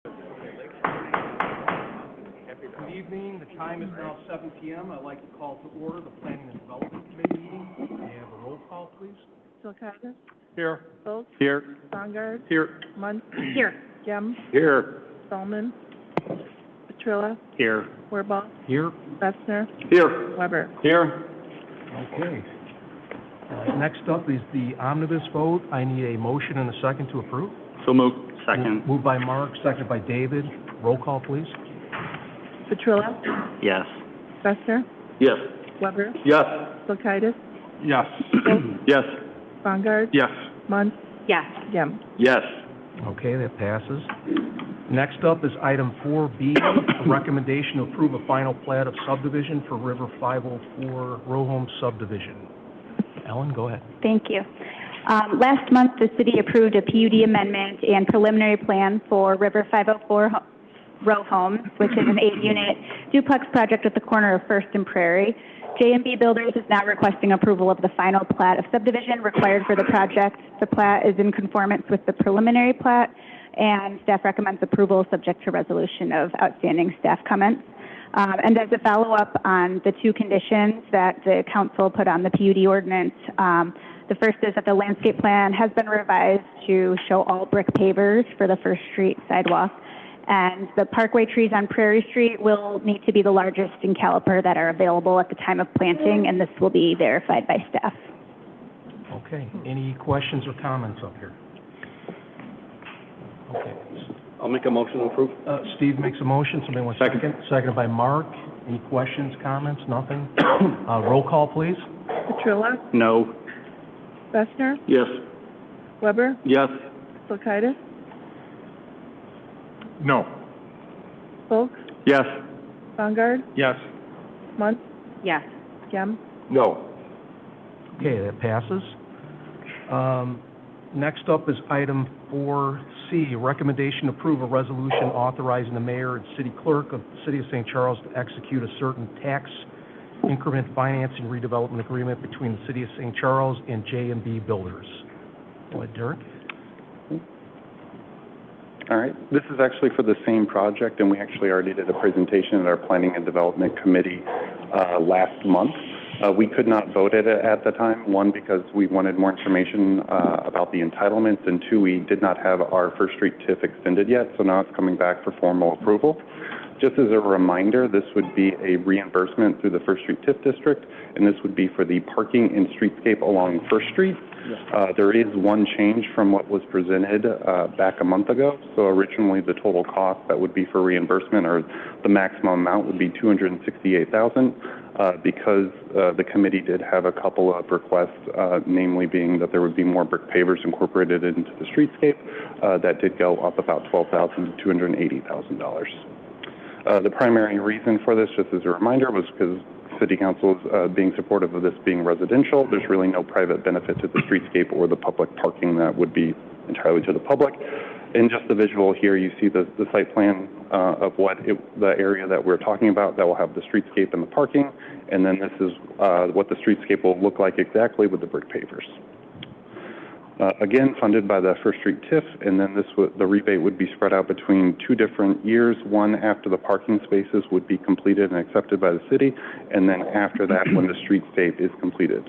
Good evening. The time is now 7 p.m. I'd like to call to order the Planning and Development Committee meeting. May I have a roll call, please? St.Charles. Here. Folks. Here. Bongard. Here. Munt. Here. Gem. Here. Solomon. Petrilla. Here. Wirball. Here. Bessner. Here. Weber. Here. Okay. Next up is the omnibus vote. I need a motion and a second to approve. So moved. Second. Moved by Mark, seconded by David. Roll call, please. Petrilla. Yes. Bessner. Yes. Weber. Yes. Sulkitis. Yes. Yes. Bongard. Yes. Munt. Yes. Gem. Yes. Okay, that passes. Next up is item 4B, a recommendation to approve a final plat of subdivision for River 504 row home subdivision. Ellen, go ahead. Thank you. Last month, the city approved a PUD amendment and preliminary plan for River 504 row homes, which is an 8-unit duplex project at the corner of First and Prairie. J&B Builders is now requesting approval of the final plat of subdivision required for the project. The plat is in conformance with the preliminary plat, and staff recommends approval subject to resolution of outstanding staff comments. And as a follow-up on the two conditions that the council put on the PUD ordinance, the first is that the landscape plan has been revised to show all brick pavers for the First Street sidewalk, and the parkway trees on Prairie Street will need to be the largest in caliper that are available at the time of planting, and this will be verified by staff. Okay, any questions or comments up here? Okay. I'll make a motion to approve. Steve makes a motion, somebody wants Second. Seconded by Mark. Any questions, comments, nothing? Roll call, please. Petrilla. No. Bessner. Yes. Weber. Yes. Sulkitis. No. Folks. Yes. Bongard. Yes. Munt. Yes. Gem. No. Okay, that passes. Next up is item 4C, recommendation to approve a resolution authorizing the mayor and city clerk of the city of St. Charles to execute a certain tax increment financing redevelopment agreement between the city of St. Charles and J&B Builders. Go ahead, Derek. All right. This is actually for the same project, and we actually already did a presentation at our Planning and Development Committee last month. We could not vote it at the time, one, because we wanted more information about the entitlements, and two, we did not have our First Street TIF extended yet, so now it's coming back for formal approval. Just as a reminder, this would be a reimbursement through the First Street TIF district, and this would be for the parking and streetscape along First Street. There is one change from what was presented back a month ago. So originally the total cost that would be for reimbursement, or the maximum amount, would be $268,000. Because the committee did have a couple of requests, namely being that there would be more brick pavers incorporated into the streetscape, that did go up about $12,000 to $280,000. The primary reason for this, just as a reminder, was because City Council is being supportive of this being residential. There's really no private benefit to the streetscape or the public parking that would be entirely to the public. In just the visual here, you see the site plan of the area that we're talking about that will have the streetscape and the parking, and then this is what the streetscape will look like exactly with the brick pavers. Again, funded by the First Street TIF, and then the rebate would be spread out between 2 different years, one after the parking spaces would be completed and accepted by the city, and then after that when the streetscape is completed.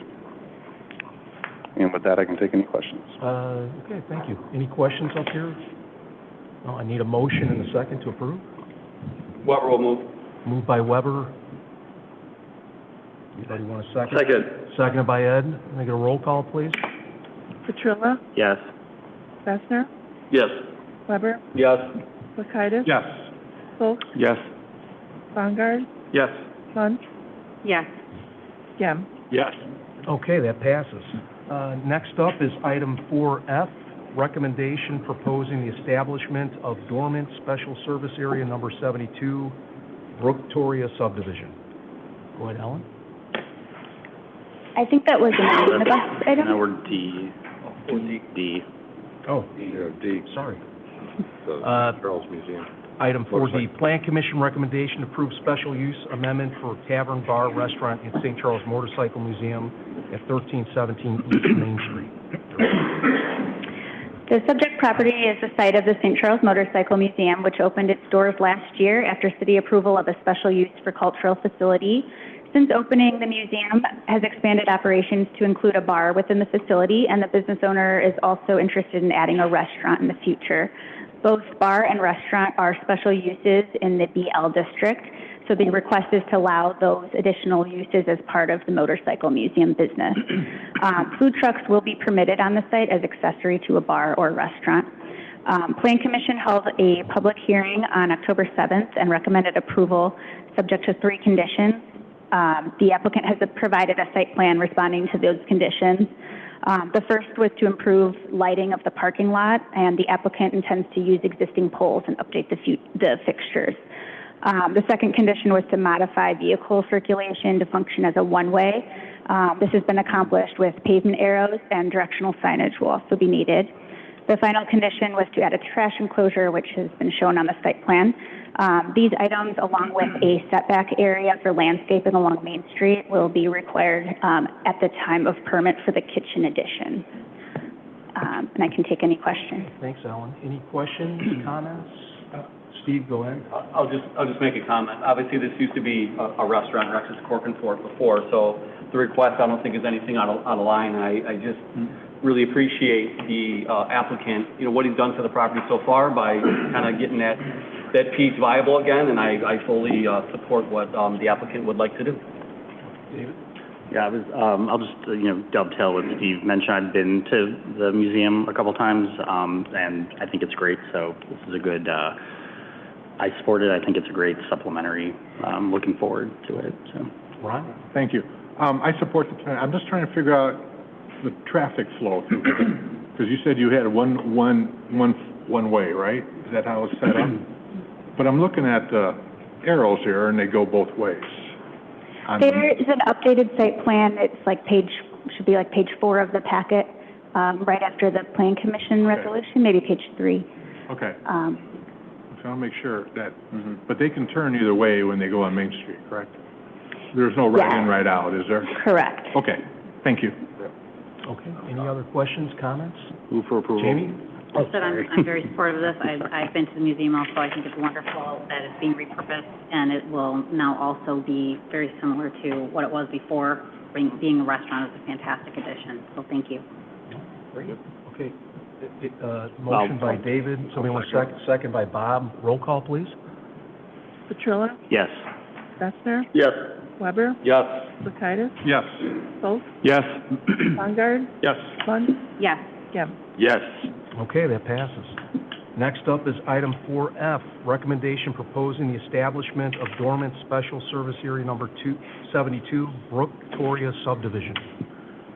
And with that, I can take any questions. Okay, thank you. Any questions up here? No, I need a motion and a second to approve. Weber will move. Moved by Weber. Anybody want a second? Second. Seconded by Ed. Can I get a roll call, please? Petrilla. Yes. Bessner. Yes. Weber. Yes. Sulkitis. Yes. Folks. Yes. Bongard. Yes. Munt. Yes. Gem. Yes. Okay, that passes. Next up is item 4F, recommendation proposing the establishment of dormant special service area number 72, Brooktoria subdivision. Go ahead, Ellen. I think that was an omnibus item. Now we're D. D. Oh, Yeah, D, sorry. the Charles Museum. Item 4D, Plan Commission recommendation to approve special use amendment for tavern, bar, restaurant in St. Charles Motorcycle Museum at 1317 East Main Street. The subject property is the site of the St. Charles Motorcycle Museum, which opened its doors last year after city approval of a special use for cultural facility. Since opening, the museum has expanded operations to include a bar within the facility, and the business owner is also interested in adding a restaurant in the future. Both bar and restaurant are special uses in the BL district, so the request is to allow those additional uses as part of the motorcycle museum business. Food trucks will be permitted on the site as accessory to a bar or restaurant. Plan Commission held a public hearing on October 7th and recommended approval subject to 3 conditions. The applicant has provided a site plan responding to those conditions. The first was to improve lighting of the parking lot, and the applicant intends to use existing poles and update the fixtures. The second condition was to modify vehicle circulation to function as a one-way. This has been accomplished with pavement arrows, and directional signage will also be needed. The final condition was to add a trash enclosure, which has been shown on the site plan. These items, along with a setback area for landscaping along Main Street, will be required at the time of permit for the kitchen addition. And I can take any questions. Thanks, Ellen. Any questions, comments? Steve, go ahead. I'll just make a comment. Obviously, this used to be a restaurant, Rex's Cork and Fork before, so the request I don't think is anything out of line. I just really appreciate the applicant, what he's done for the property so far by kind of getting that piece viable again, and I fully support what the applicant would like to do. David? Yeah, I'll just, dovetail what Steve mentioned. I've been to the museum a couple times, and I think it's great, so this is a good, I support it. I think it's a great supplementary. I'm looking forward to it, so. Ron? Thank you. I support the plan. I'm just trying to figure out the traffic flow through because you said you had one way, right? Is that how it's set up? But I'm looking at the arrows here, and they go both ways. There is an updated site plan. It's like should be like page 4 of the packet, right after the Plan Commission resolution, maybe page 3. Okay. So I'll make sure that, but they can turn either way when they go on Main Street, correct? There's no right in, right out, is there? Correct. Okay, thank you. Okay. Any other questions, comments? Move for approval. Jamie? I said I'm very supportive of this. I've been to the museum also. I think it's wonderful that it's being repurposed, and it will now also be very similar to what it was before. Being a restaurant is a fantastic addition, so thank you. Very good. Okay. Motion by David. Somebody want a second by Bob. Roll call, please. Petrilla? Yes. Bessner? Yes. Weber? Yes. Vakitis? Yes. Folk? Yes. Bongard? Yes. Lund? Yes. Gem? Yes. Okay, that passes. Next up is item 4F, recommendation proposing the establishment of dormant special service area number 272, Brook-Toria subdivision.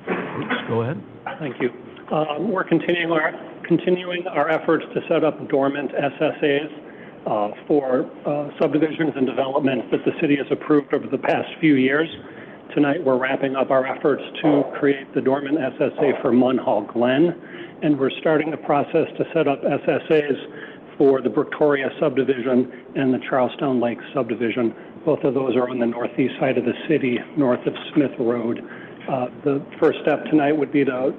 Bruce, go ahead. Thank you. We're continuing our efforts to set up dormant SSAs for subdivisions and developments that the city has approved over the past few years. Tonight, we're wrapping up our efforts to create the dormant SSA for Munhall Glen, and we're starting the process to set up SSAs for the Brook-Toria subdivision and the Charlestown Lake subdivision. Both of those are on the northeast side of the city, north of Smith Road. The first step tonight would be to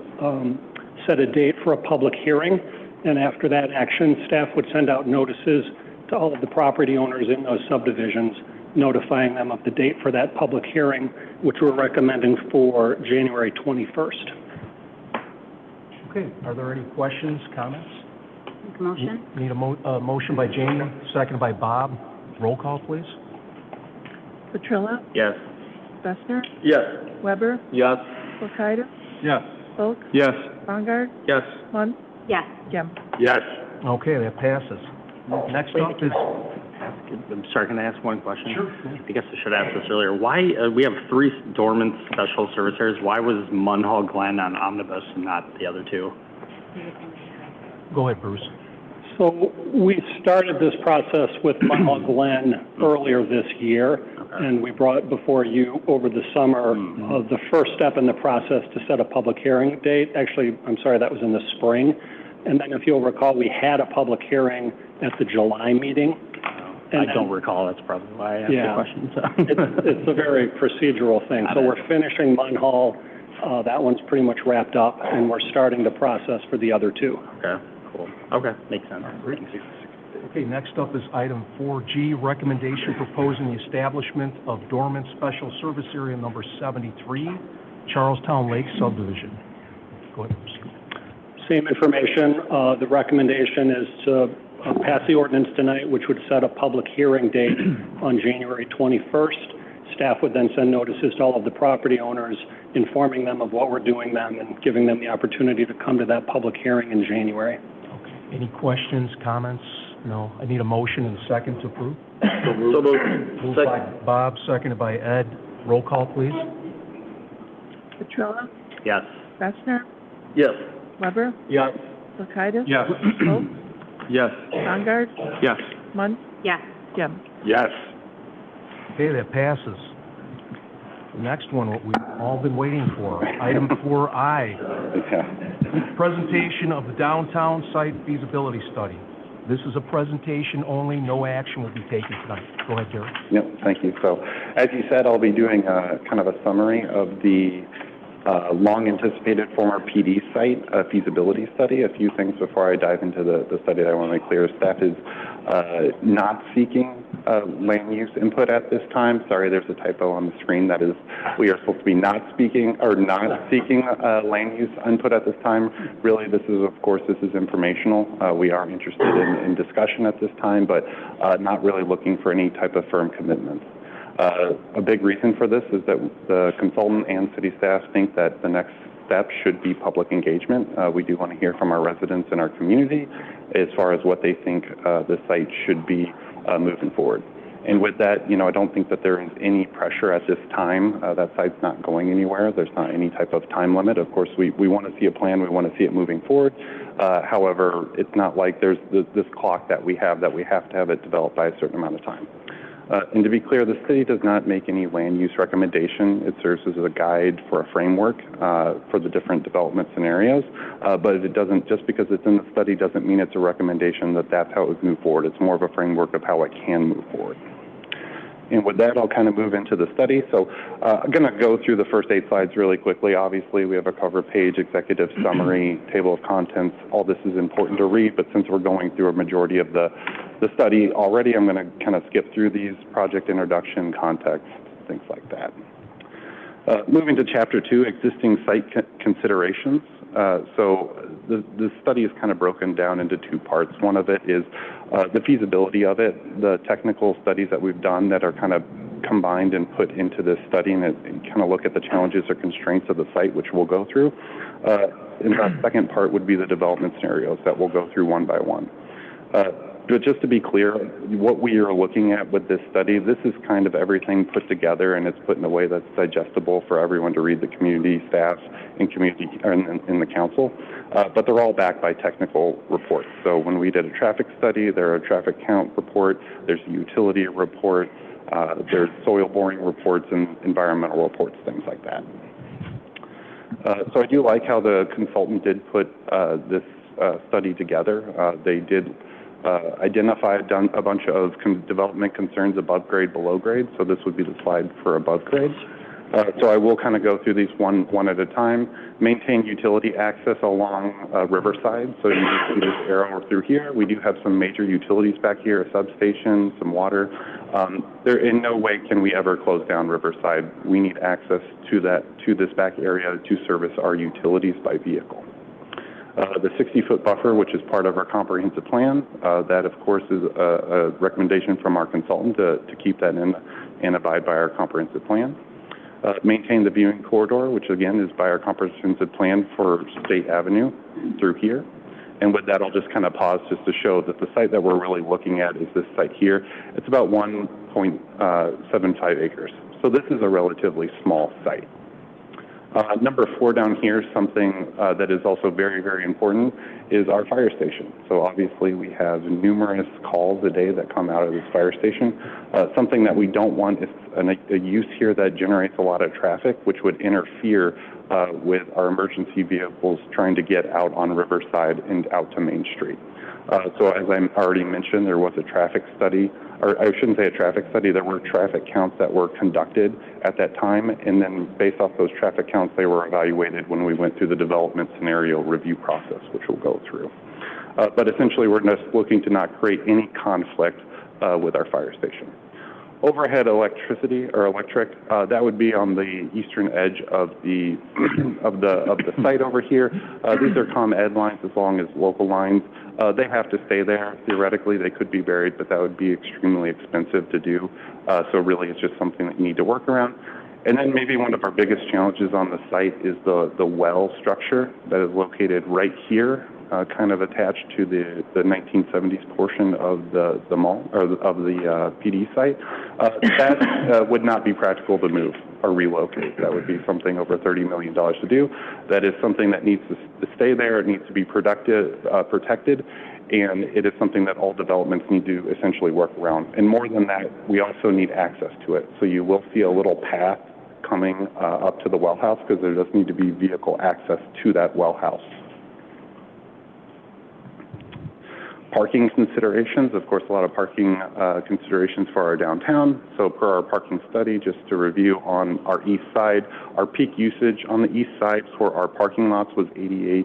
set a date for a public hearing, and after that action, staff would send out notices to all of the property owners in those subdivisions, notifying them of the date for that public hearing, which we're recommending for January 21st. Okay, are there any questions, comments? Make a motion? Need a motion by Jamie, second by Bob. Roll call, please. Petrilla? Yes. Bessner? Yes. Weber? Yes. Vakitis? Yes. Folk? Yes. Bongard? Yes. Lund? Yes. Gem? Yes. Okay, that passes. Next up is... I'm sorry, can I ask one question? Sure. I guess I should ask this earlier. Why, we have 3 dormant special service areas. Why was Munhall Glen on Omnibus and not the other 2? Go ahead, Bruce. So we started this process with Munhall Glen earlier this year, and we brought before you over the summer the first step in the process to set a public hearing date. Actually, I'm sorry, that was in the spring. And then if you'll recall, we had a public hearing at the July meeting. I don't recall. That's probably why I asked the question. So. It's a very procedural thing. So we're finishing Munhall That one's pretty much wrapped up, and we're starting the process for the other two. Okay, cool. Okay, makes sense. Thanks. Okay, next up is item 4G, recommendation proposing the establishment of dormant special service area number 73, Charlestown Lake subdivision. Go ahead. Same information. The recommendation is to pass the ordinance tonight, which would set a public hearing date on January 21st. Staff would then send notices to all of the property owners, informing them of what we're doing them and giving them the opportunity to come to that public hearing in January. Okay. Any questions, comments? No. I need a motion and a second to approve. So moved. Moved by Bob, seconded by Ed. Roll call, please. Petrella? Yes. Bessner? Yes. Weber? Yes. Kulturitis? Yes. Vogt? Yes. Bongard? Yes. Munn? Yes. Kim? Yes. Okay, that passes. The next one, what we've all been waiting for, item 4I, presentation of the downtown site feasibility study. This is a presentation only, no action will be taken tonight. Go ahead, Jerry. Yep, thank you. So, as you said, I'll be doing kind of a summary of the long-anticipated former PD site feasibility study. A few things before I dive into the study that I want to make clear. Staff is not seeking land use input at this time. Sorry, there's a typo on the screen. That is, we are supposed to be not seeking land use input at this time. Really, this is informational. We are interested in discussion at this time, but not really looking for any type of firm commitments. A big reason for this is that the consultant and city staff think that the next step should be public engagement. We do want to hear from our residents in our community as far as what they think the site should be moving forward. And with that, I don't think that there is any pressure at this time. That site's not going anywhere. There's not any type of time limit. Of course, we want to see a plan. We want to see it moving forward. However, it's not like there's this clock that we have to have it developed by a certain amount of time. And to be clear, the city does not make any land use recommendation. It serves as a guide for a framework for the different development scenarios. But it doesn't, just because it's in the study doesn't mean it's a recommendation that that's how it would move forward. It's more of a framework of how it can move forward. And with that, I'll kind of move into the study. So I'm going to go through the first 8 slides really quickly. Obviously, we have a cover page, executive summary, table of contents. All this is important to read, but since we're going through a majority of the study already, I'm going to kind of skip through these: project introduction, context, things like that. Moving to Chapter 2, existing site considerations. So the study is kind of broken down into 2 parts. One of it is the feasibility of it, the technical studies that we've done that are kind of combined and put into this study, and kind of look at the challenges or constraints of the site, which we'll go through. And the second part would be the development scenarios that we'll go through one by one. But just to be clear, what we are looking at with this study, this is kind of everything put together, and it's put in a way that's digestible for everyone to read, the community, staff, and community in the council. But they're all backed by technical reports. So when we did a traffic study, there's a traffic count report, there's a utility report, there's soil boring reports and environmental reports, things like that. So I do like how the consultant did put this study together. They did identify a bunch of development concerns above grade, below grade. So this would be the slide for above grade. So I will kind of go through these one at a time. Maintain utility access along Riverside. So you can see this arrow through here. We do have some major utilities back here, a substation, some water. There in no way can we ever close down Riverside. We need access to this back area to service our utilities by vehicle. The 60-foot buffer, which is part of our comprehensive plan, that of course is a recommendation from our consultant to keep that in and abide by our comprehensive plan. Maintain the viewing corridor, which again is by our comprehensive plan for State Avenue through here. And with that, I'll just kind of pause just to show that the site that we're really looking at is this site here. It's about 1.75 acres. So this is a relatively small site. Number 4 down here, something that is also very, very important, is our fire station. So obviously we have numerous calls a day that come out of this fire station. Something that we don't want is a use here that generates a lot of traffic, which would interfere with our emergency vehicles trying to get out on Riverside and out to Main Street. So as I already mentioned, there was a traffic study, or I shouldn't say a traffic study, there were traffic counts that were conducted at that time, and then based off those traffic counts, they were evaluated when we went through the development scenario review process, which we'll go through. But essentially, we're just looking to not create any conflict with our fire station. Overhead electricity or electric, that would be on the eastern edge of the of the site over here. These are ComEd lines as long as local lines. They have to stay there. Theoretically, they could be buried, but that would be extremely expensive to do. So really, it's just something that you need to work around. And then maybe one of our biggest challenges on the site is the well structure that is located right here, kind of attached to the 1970s portion of the mall, or of the PD site. That would not be practical to move or relocate. That would be something over $30 million to do. That is something that needs to stay there. It needs to be protected, and it is something that all developments need to essentially work around. And more than that, we also need access to it. So you will see a little path coming up to the well house, because there does need to be vehicle access to that well house. Parking considerations, of course, a lot of parking considerations for our downtown. So per our parking study, just to review on our east side, our peak usage on the east side for our parking lots was 88%.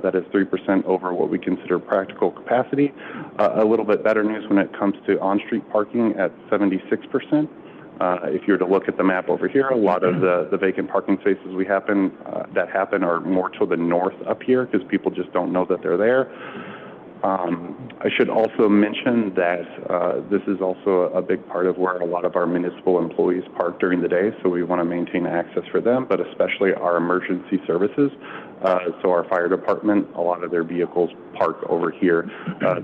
That is 3% over what we consider practical capacity. A little bit better news when it comes to on-street parking at 76%. If you were to look at the map over here, a lot of the vacant parking spaces that happen are more to the north up here, because people just don't know that they're there. I should also mention that this is also a big part of where a lot of our municipal employees park during the day, so we want to maintain access for them, but especially our emergency services. So our fire department, a lot of their vehicles park over here.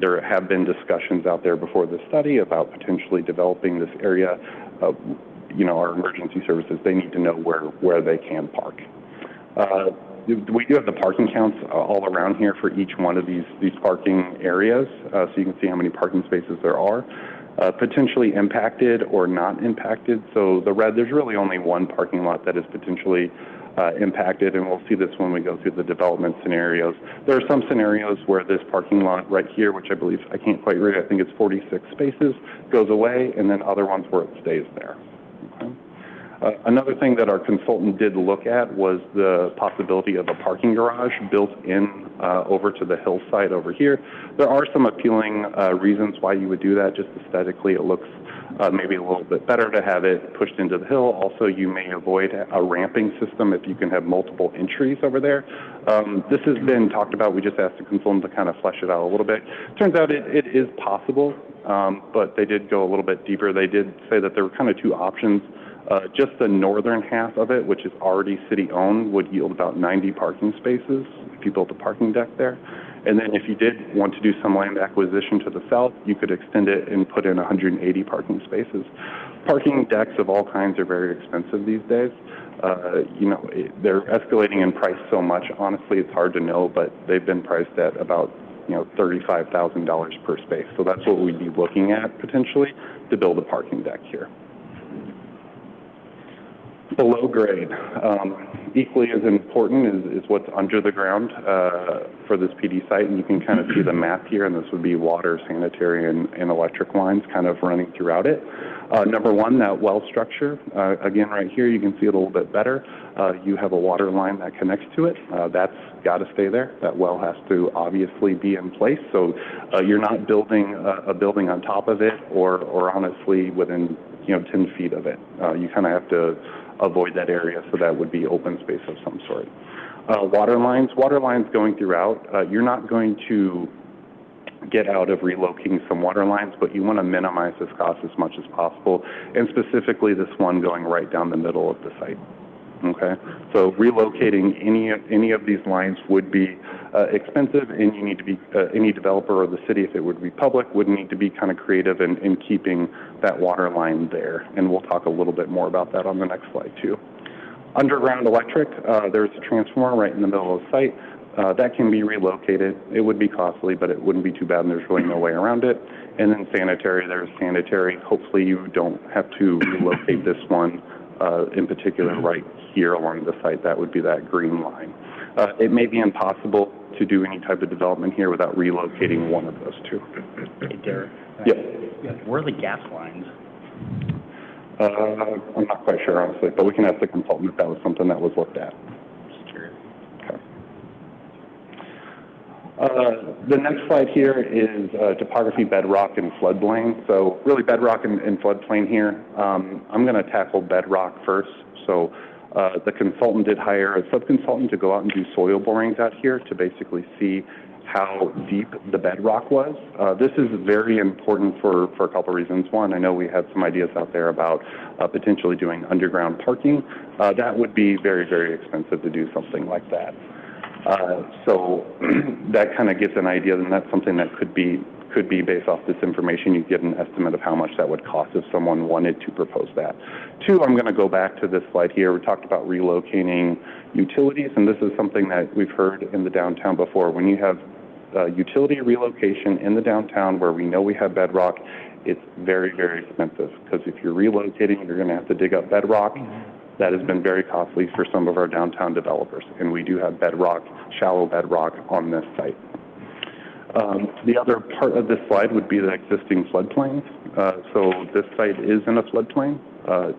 There have been discussions out there before the study about potentially developing this area. Our emergency services, they need to know where they can park. We do have the parking counts all around here for each one of these parking areas, so you can see how many parking spaces there are. Potentially impacted or not impacted. So the red, there's really only one parking lot that is potentially impacted, and we'll see this when we go through the development scenarios. There are some scenarios where this parking lot right here, which I believe, I can't quite read, I think it's 46 spaces, goes away, and then other ones where it stays there. Okay. Another thing that our consultant did look at was the possibility of a parking garage built in over to the hillside over here. There are some appealing reasons why you would do that. Just aesthetically, it looks maybe a little bit better to have it pushed into the hill. Also, you may avoid a ramping system if you can have multiple entries over there. This has been talked about. We just asked the consultant to kind of flesh it out a little bit. Turns out it is possible, but they did go a little bit deeper. They did say that there were kind of two options. Just the northern half of it, which is already city-owned, would yield about 90 parking spaces if you built a parking deck there. And then if you did want to do some land acquisition to the south, you could extend it and put in 180 parking spaces. Parking decks of all kinds are very expensive these days. They're escalating in price so much. Honestly, it's hard to know, but they've been priced at about $35,000 per space. So that's what we'd be looking at potentially to build a parking deck here. Below grade, equally as important is what's under the ground for this PD site, and you can kind of see the map here, and this would be water, sanitary, and electric lines kind of running throughout it. Number one, that well structure, again right here you can see it a little bit better. You have a water line that connects to it. That's got to stay there. That well has to obviously be in place, so you're not building a building on top of it or honestly within 10 feet of it. You kind of have to avoid that area, so that would be open space of some sort. Water lines going throughout. You're not going to get out of relocating some water lines, but you want to minimize this cost as much as possible, and specifically this one going right down the middle of the site. Okay, so relocating any of these lines would be expensive, and you need to be any developer or the city, if it would be public, would need to be kind of creative in keeping that water line there, and we'll talk a little bit more about that on the next slide too. Underground electric, there's a transformer right in the middle of the site. That can be relocated. It would be costly, but it wouldn't be too bad, and there's really no way around it. And then sanitary, there's sanitary. Hopefully you don't have to relocate this one in particular right here along the site. That would be that green line. It may be impossible to do any type of development here without relocating one of those two. Hey, Derek. Yep. Where are the gas lines? I'm not quite sure, honestly, but we can ask the consultant if that was something that was looked at. Just curious. Okay. The next slide here is topography, bedrock, and floodplain. So really bedrock and floodplain here. I'm going to tackle bedrock first. So the consultant did hire a sub-consultant to go out and do soil borings out here to basically see how deep the bedrock was. This is very important for a couple reasons. One, I know we had some ideas out there about potentially doing underground parking. That would be very, very expensive to do something like that. So that kind of gives an idea, and that's something that could be based off this information. You get an estimate of how much that would cost if someone wanted to propose that. Two, I'm going to go back to this slide here. We talked about relocating utilities, and this is something that we've heard in the downtown before. When you have utility relocation in the downtown where we know we have bedrock, it's very, very expensive, because if you're relocating, you're going to have to dig up bedrock. That has been very costly for some of our downtown developers, and we do have bedrock, shallow bedrock on this site. The other part of this slide would be the existing floodplains. So this site is in a floodplain.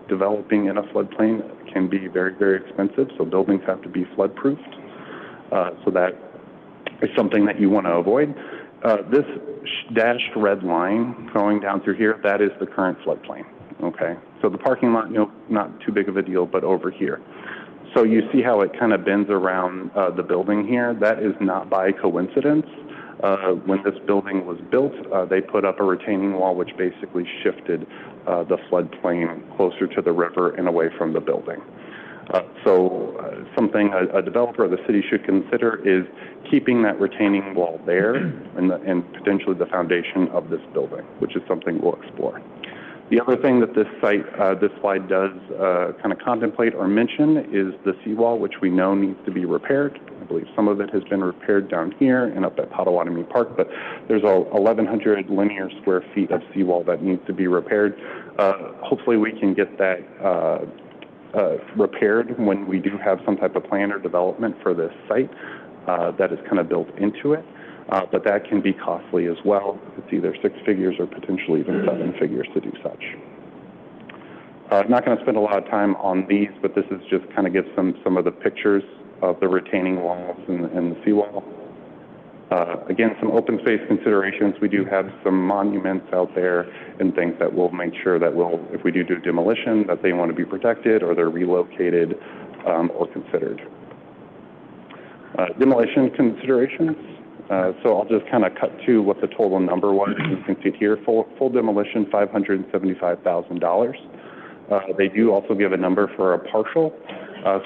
Developing in a floodplain can be very, very expensive, so buildings have to be flood-proofed. So that is something that you want to avoid. This dashed red line going down through here, that is the current floodplain. Okay, so the parking lot, not too big of a deal, but over here. So you see how it kind of bends around the building here? That is not by coincidence. When this building was built, they put up a retaining wall which basically shifted the floodplain closer to the river and away from the building. Something a developer of the city should consider is keeping that retaining wall there and potentially the foundation of this building, which is something we'll explore. The other thing that this slide does kind of contemplate or mention is the seawall, which we know needs to be repaired. I believe some of it has been repaired down here and up at Potawatomi Park, but there's 1,100 linear square feet of seawall that needs to be repaired. Hopefully we can get that repaired when we do have some type of plan or development for this site that is kind of built into it. But that can be costly as well. It's either 6 figures or potentially even 7 figures to do such. I'm not going to spend a lot of time on these, but this is just kind of give some of the pictures of the retaining walls and the seawall. Again, some open space considerations. We do have some monuments out there and things that we'll make sure that if we do demolition, that they want to be protected or they're relocated or considered. Demolition considerations. So I'll just kind of cut to what the total number was. You can see it here, full demolition, $575,000. They do also give a number for a partial.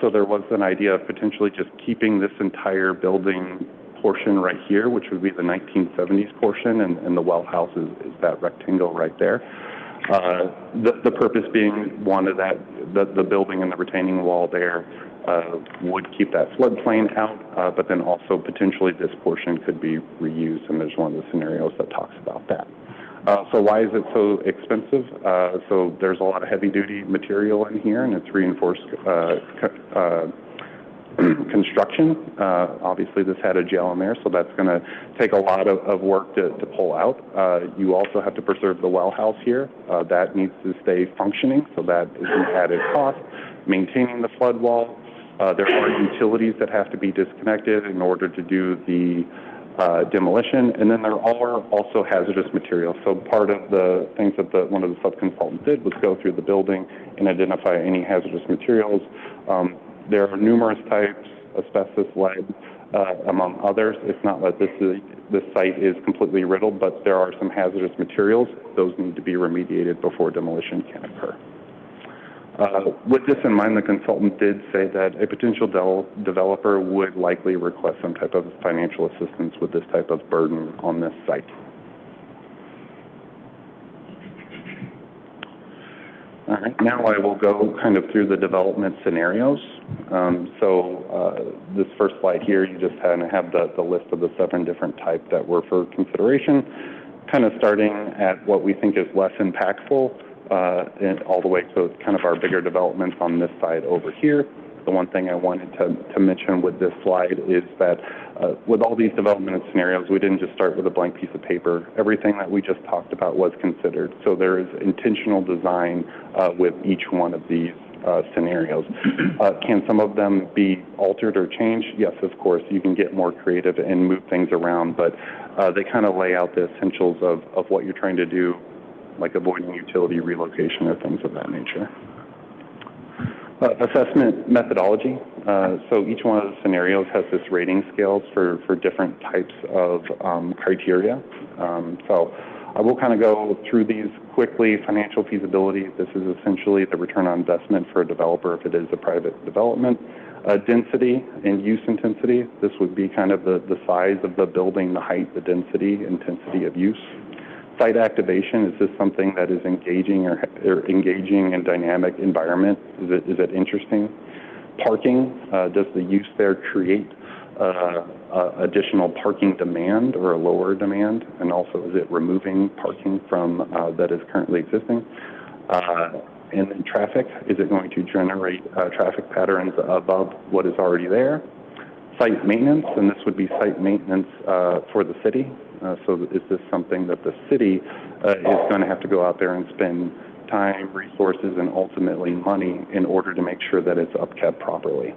So there was an idea of potentially just keeping this entire building portion right here, which would be the 1970s portion, and the well house is that rectangle right there. The purpose being one of that, the building and the retaining wall there would keep that floodplain out, but then also potentially this portion could be reused, and there's one of the scenarios that talks about that. So why is it so expensive? So there's a lot of heavy-duty material in here, and it's reinforced construction. Obviously, this had a gel in there, so that's going to take a lot of work to pull out. You also have to preserve the well house here. That needs to stay functioning, so that is an added cost. Maintaining the flood wall. There are utilities that have to be disconnected in order to do the demolition, and then there are also hazardous materials. So part of the things that one of the sub-consultants did was go through the building and identify any hazardous materials. There are numerous types, asbestos, lead, among others. It's not that this site is completely riddled, but there are some hazardous materials. Those need to be remediated before demolition can occur. With this in mind, the consultant did say that a potential developer would likely request some type of financial assistance with this type of burden on this site. All right, now I will go kind of through the development scenarios. This first slide here, you just kind of have the list of the 7 different types that were for consideration, kind of starting at what we think is less impactful, and all the way to kind of our bigger developments on this side over here. The one thing I wanted to mention with this slide is that with all these development scenarios, we didn't just start with a blank piece of paper. Everything that we just talked about was considered. So there is intentional design with each one of these scenarios. Can some of them be altered or changed? Yes, of course. You can get more creative and move things around, but they kind of lay out the essentials of what you're trying to do, like avoiding utility relocation or things of that nature. Assessment methodology. So each one of the scenarios has this rating scales for different types of criteria. So I will kind of go through these quickly. Financial feasibility, this is essentially the return on investment for a developer if it is a private development. Density and use intensity, this would be kind of the size of the building, the height, the density, intensity of use. Site activation, is this something that is engaging or engaging in dynamic environment? Is it interesting? Parking, does the use there create additional parking demand or a lower demand? And also, is it removing parking from that is currently existing? And then traffic, is it going to generate traffic patterns above what is already there? Site maintenance, and this would be site maintenance for the city. So is this something that the city is going to have to go out there and spend time, resources, and ultimately money in order to make sure that it's upkept properly?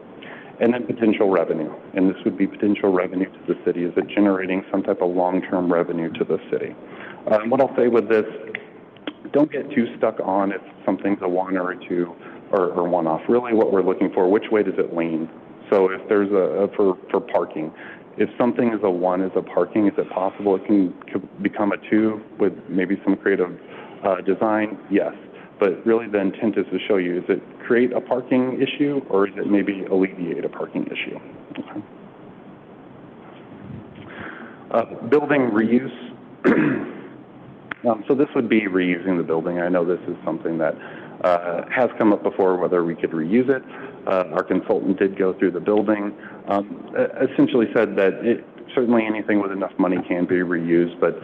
And then potential revenue, and this would be potential revenue to the city. Is it generating some type of long-term revenue to the city? What I'll say with this, don't get too stuck on if something's a 1 or a 2 or one-off. Really what we're looking for, which way does it lean? So if there's for parking, if something is a 1 as a parking, is it possible it can become a 2 with maybe some creative design? Yes. But really the intent is to show you, is it create a parking issue or is it maybe alleviate a parking issue? Okay. Building reuse. So this would be reusing the building. I know this is something that has come up before, whether we could reuse it. Our consultant did go through the building, essentially said that certainly anything with enough money can be reused, but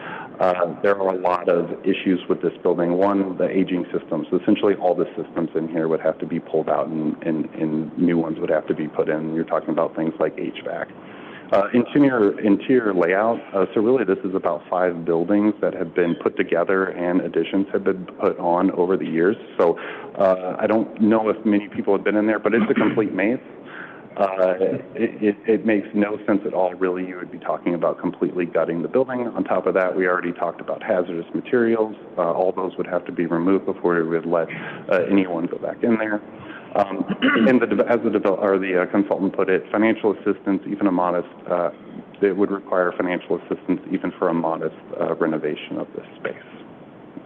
there are a lot of issues with this building. One, the aging systems. Essentially all the systems in here would have to be pulled out and new ones would have to be put in. You're talking about things like HVAC. Interior layout, so really this is about 5 buildings that have been put together and additions have been put on over the years. So I don't know if many people have been in there, but it's a complete maze. It makes no sense at all, really. You would be talking about completely gutting the building. On top of that, we already talked about hazardous materials. All those would have to be removed before we would let anyone go back in there. And as the consultant put it, financial assistance, even a modest, it would require financial assistance even for a modest renovation of this space.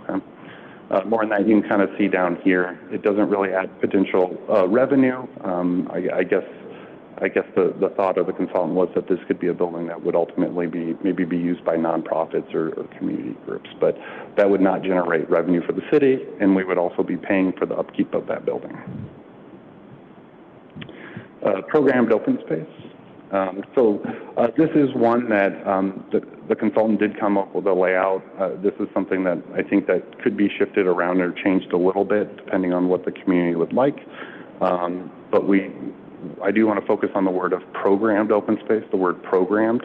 Okay. More on that you can kind of see down here. It doesn't really add potential revenue. I guess the thought of the consultant was that this could be a building that would ultimately maybe be used by nonprofits or community groups, but that would not generate revenue for the city, and we would also be paying for the upkeep of that building. Programmed open space. So this is one that the consultant did come up with a layout. This is something that I think that could be shifted around or changed a little bit depending on what the community would like. But I do want to focus on the word of programmed open space, the word programmed.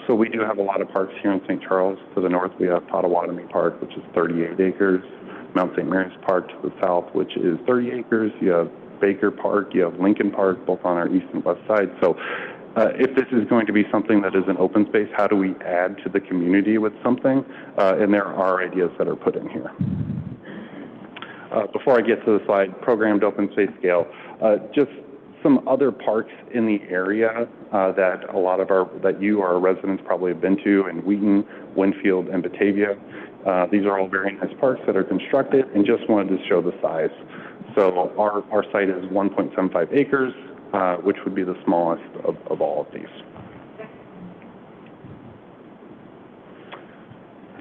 So we do have a lot of parks here in St. Charles. To the north, we have Potawatomi Park, which is 38 acres. Mount St. Mary's Park to the south, which is 30 acres. You have Baker Park, you have Lincoln Park, both on our east and west side. So if this is going to be something that is an open space, how do we add to the community with something? And there are ideas that are put in here. Before I get to the slide, programmed open space scale, just some other parks in the area that that you, our residents, probably have been to in Wheaton, Winfield, and Batavia. These are all very nice parks that are constructed, and just wanted to show the size. So our site is 1.75 acres, which would be the smallest of all of these.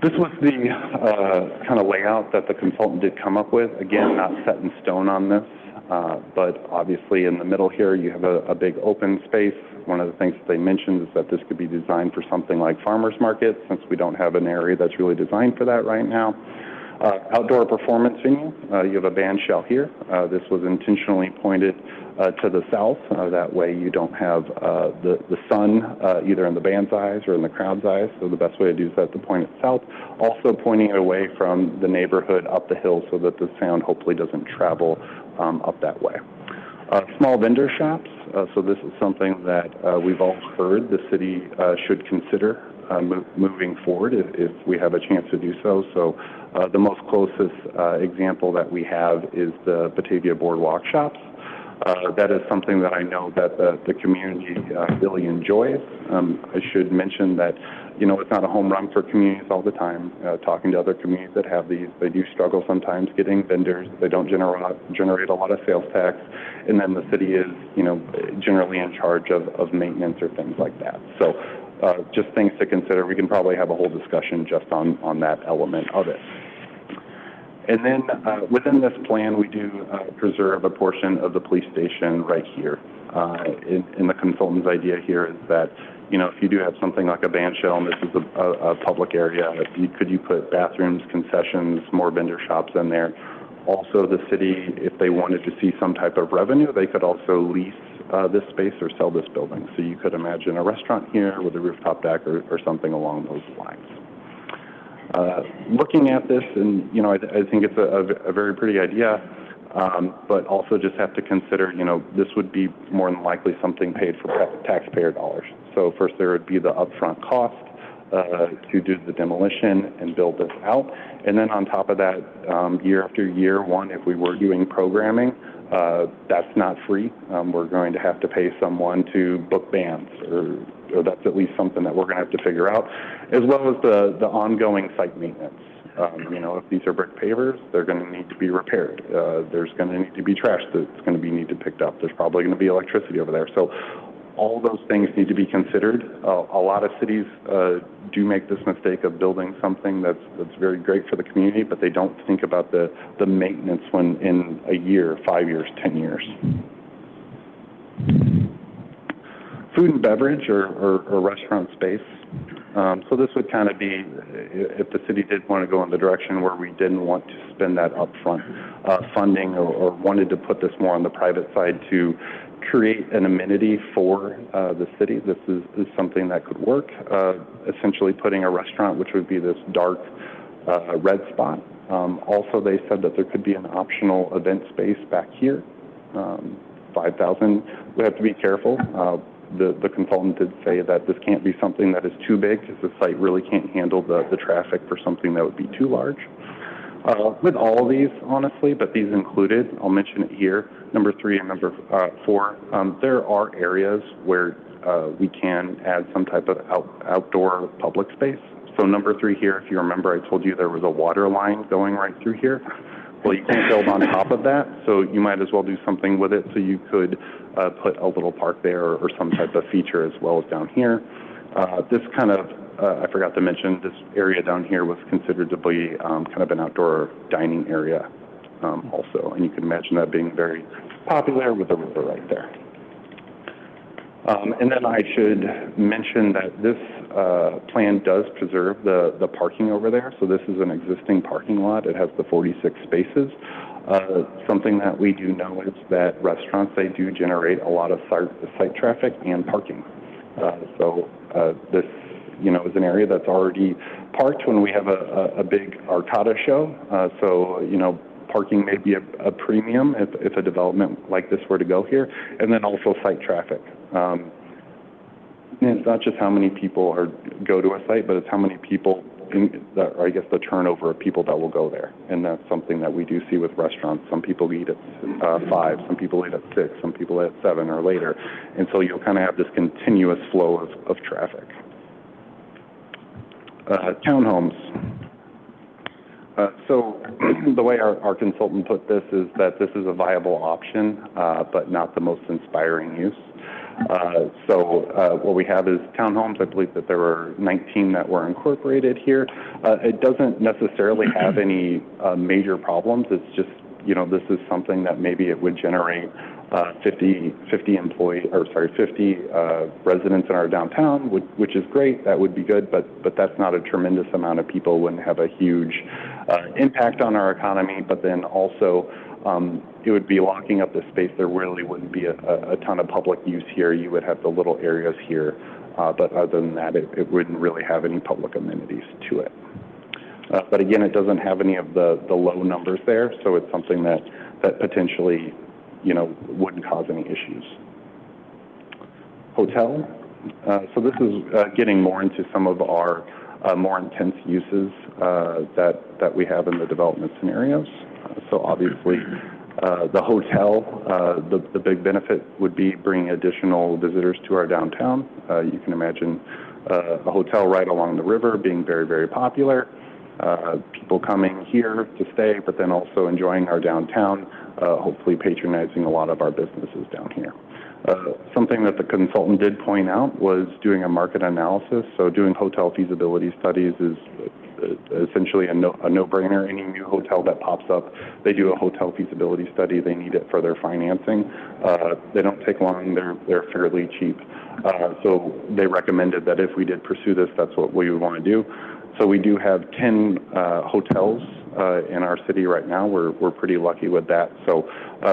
This was the kind of layout that the consultant did come up with. Again, not set in stone on this, but obviously in the middle here you have a big open space. One of the things that they mentioned is that this could be designed for something like farmers market, since we don't have an area that's really designed for that right now. Outdoor performance venue, you have a band shell here. This was intentionally pointed to the south. That way you don't have the sun either in the band's eyes or in the crowd's eyes. So the best way to do is to point it south. Also pointing it away from the neighborhood up the hill so that the sound hopefully doesn't travel up that way. Small vendor shops. So this is something that we've all heard the city should consider moving forward if we have a chance to do so. So the most closest example that we have is the Batavia Boardwalk shops. That is something that I know that the community really enjoys. I should mention that, you know, it's not a home run for communities all the time. Talking to other communities that have these, they do struggle sometimes getting vendors. They don't generate a lot of sales tax. And then the city is, you know, generally in charge of maintenance or things like that. So just things to consider. We can probably have a whole discussion just on that element of it. And then within this plan, we do preserve a portion of the police station right here. In the consultant's idea here is that, you know, if you do have something like a band shell, and this is a public area, could you put bathrooms, concessions, more vendor shops in there? Also, the city, if they wanted to see some type of revenue, they could also lease this space or sell this building. So you could imagine a restaurant here with a rooftop deck or something along those lines. Looking at this, and you know, I think it's a very pretty idea, but also just have to consider, you know, this would be more than likely something paid for taxpayer dollars. So first there would be the upfront cost to do the demolition and build this out, and then on top of that, year after year, if we were doing programming, that's not free. We're going to have to pay someone to book bands, or that's at least something that we're going to have to figure out, as well as the ongoing site maintenance. You know, if these are brick pavers, they're going to need to be repaired. There's going to need to be trash that's going to be needed picked up. There's probably going to be electricity over there. So all those things need to be considered. A lot of cities do make this mistake of building something that's very great for the community, but they don't think about the maintenance when in a year, 5 years, 10 years. Food and beverage or restaurant space. So this would kind of be if the city did want to go in the direction where we didn't want to spend that upfront funding or wanted to put this more on the private side to create an amenity for the city. This is something that could work. Essentially putting a restaurant, which would be this dark red spot. Also, they said that there could be an optional event space back here. 5,000. We have to be careful. The consultant did say that this can't be something that is too big because the site really can't handle the traffic for something that would be too large. With all of these, honestly, but these included, I'll mention it here, number 3 and number 4, there are areas where we can add some type of outdoor public space. So number 3 here, if you remember, I told you there was a water line going right through here. Well, you can't build on top of that, so you might as well do something with it. So you could put a little park there or some type of feature as well as down here. This kind of, I forgot to mention, this area down here was considered to be kind of an outdoor dining area also. And you can imagine that being very popular with the river right there. And then I should mention that this plan does preserve the parking over there. So this is an existing parking lot. It has the 46 spaces. Something that we do know is that restaurants, they do generate a lot of site traffic and parking. So this, you know, is an area that's already parked when we have a big Arcata show. So, you know, parking may be a premium if a development like this were to go here, and then also site traffic. And it's not just how many people go to a site, but it's how many people, or I guess the turnover of people that will go there. And that's something that we do see with restaurants. Some people eat at 5, some people eat at 6, some people at 7 or later. And so you'll kind of have this continuous flow of traffic. Townhomes. So the way our consultant put this is that this is a viable option, but not the most inspiring use. What we have is townhomes. I believe that there were 19 that were incorporated here. It doesn't necessarily have any major problems. It's just, this is something that maybe it would generate 50 residents in our downtown, which is great. That would be good, but that's not a tremendous amount of people. Wouldn't have a huge impact on our economy. But then also, it would be locking up the space. There really wouldn't be a ton of public use here. You would have the little areas here, but other than that, it wouldn't really have any public amenities to it. But again, it doesn't have any of the low numbers there, so it's something that potentially, wouldn't cause any issues. Hotel. So this is getting more into some of our more intense uses that we have in the development scenarios. So obviously, the hotel, the big benefit would be bringing additional visitors to our downtown. You can imagine a hotel right along the river being very, very popular. People coming here to stay, but then also enjoying our downtown, hopefully patronizing a lot of our businesses down here. Something that the consultant did point out was doing a market analysis. So doing hotel feasibility studies is essentially a no-brainer. Any new hotel that pops up, they do a hotel feasibility study. They need it for their financing. They don't take long. They're fairly cheap. So they recommended that if we did pursue this, that's what we would want to do. So we do have 10 hotels in our city right now. We're pretty lucky with that. So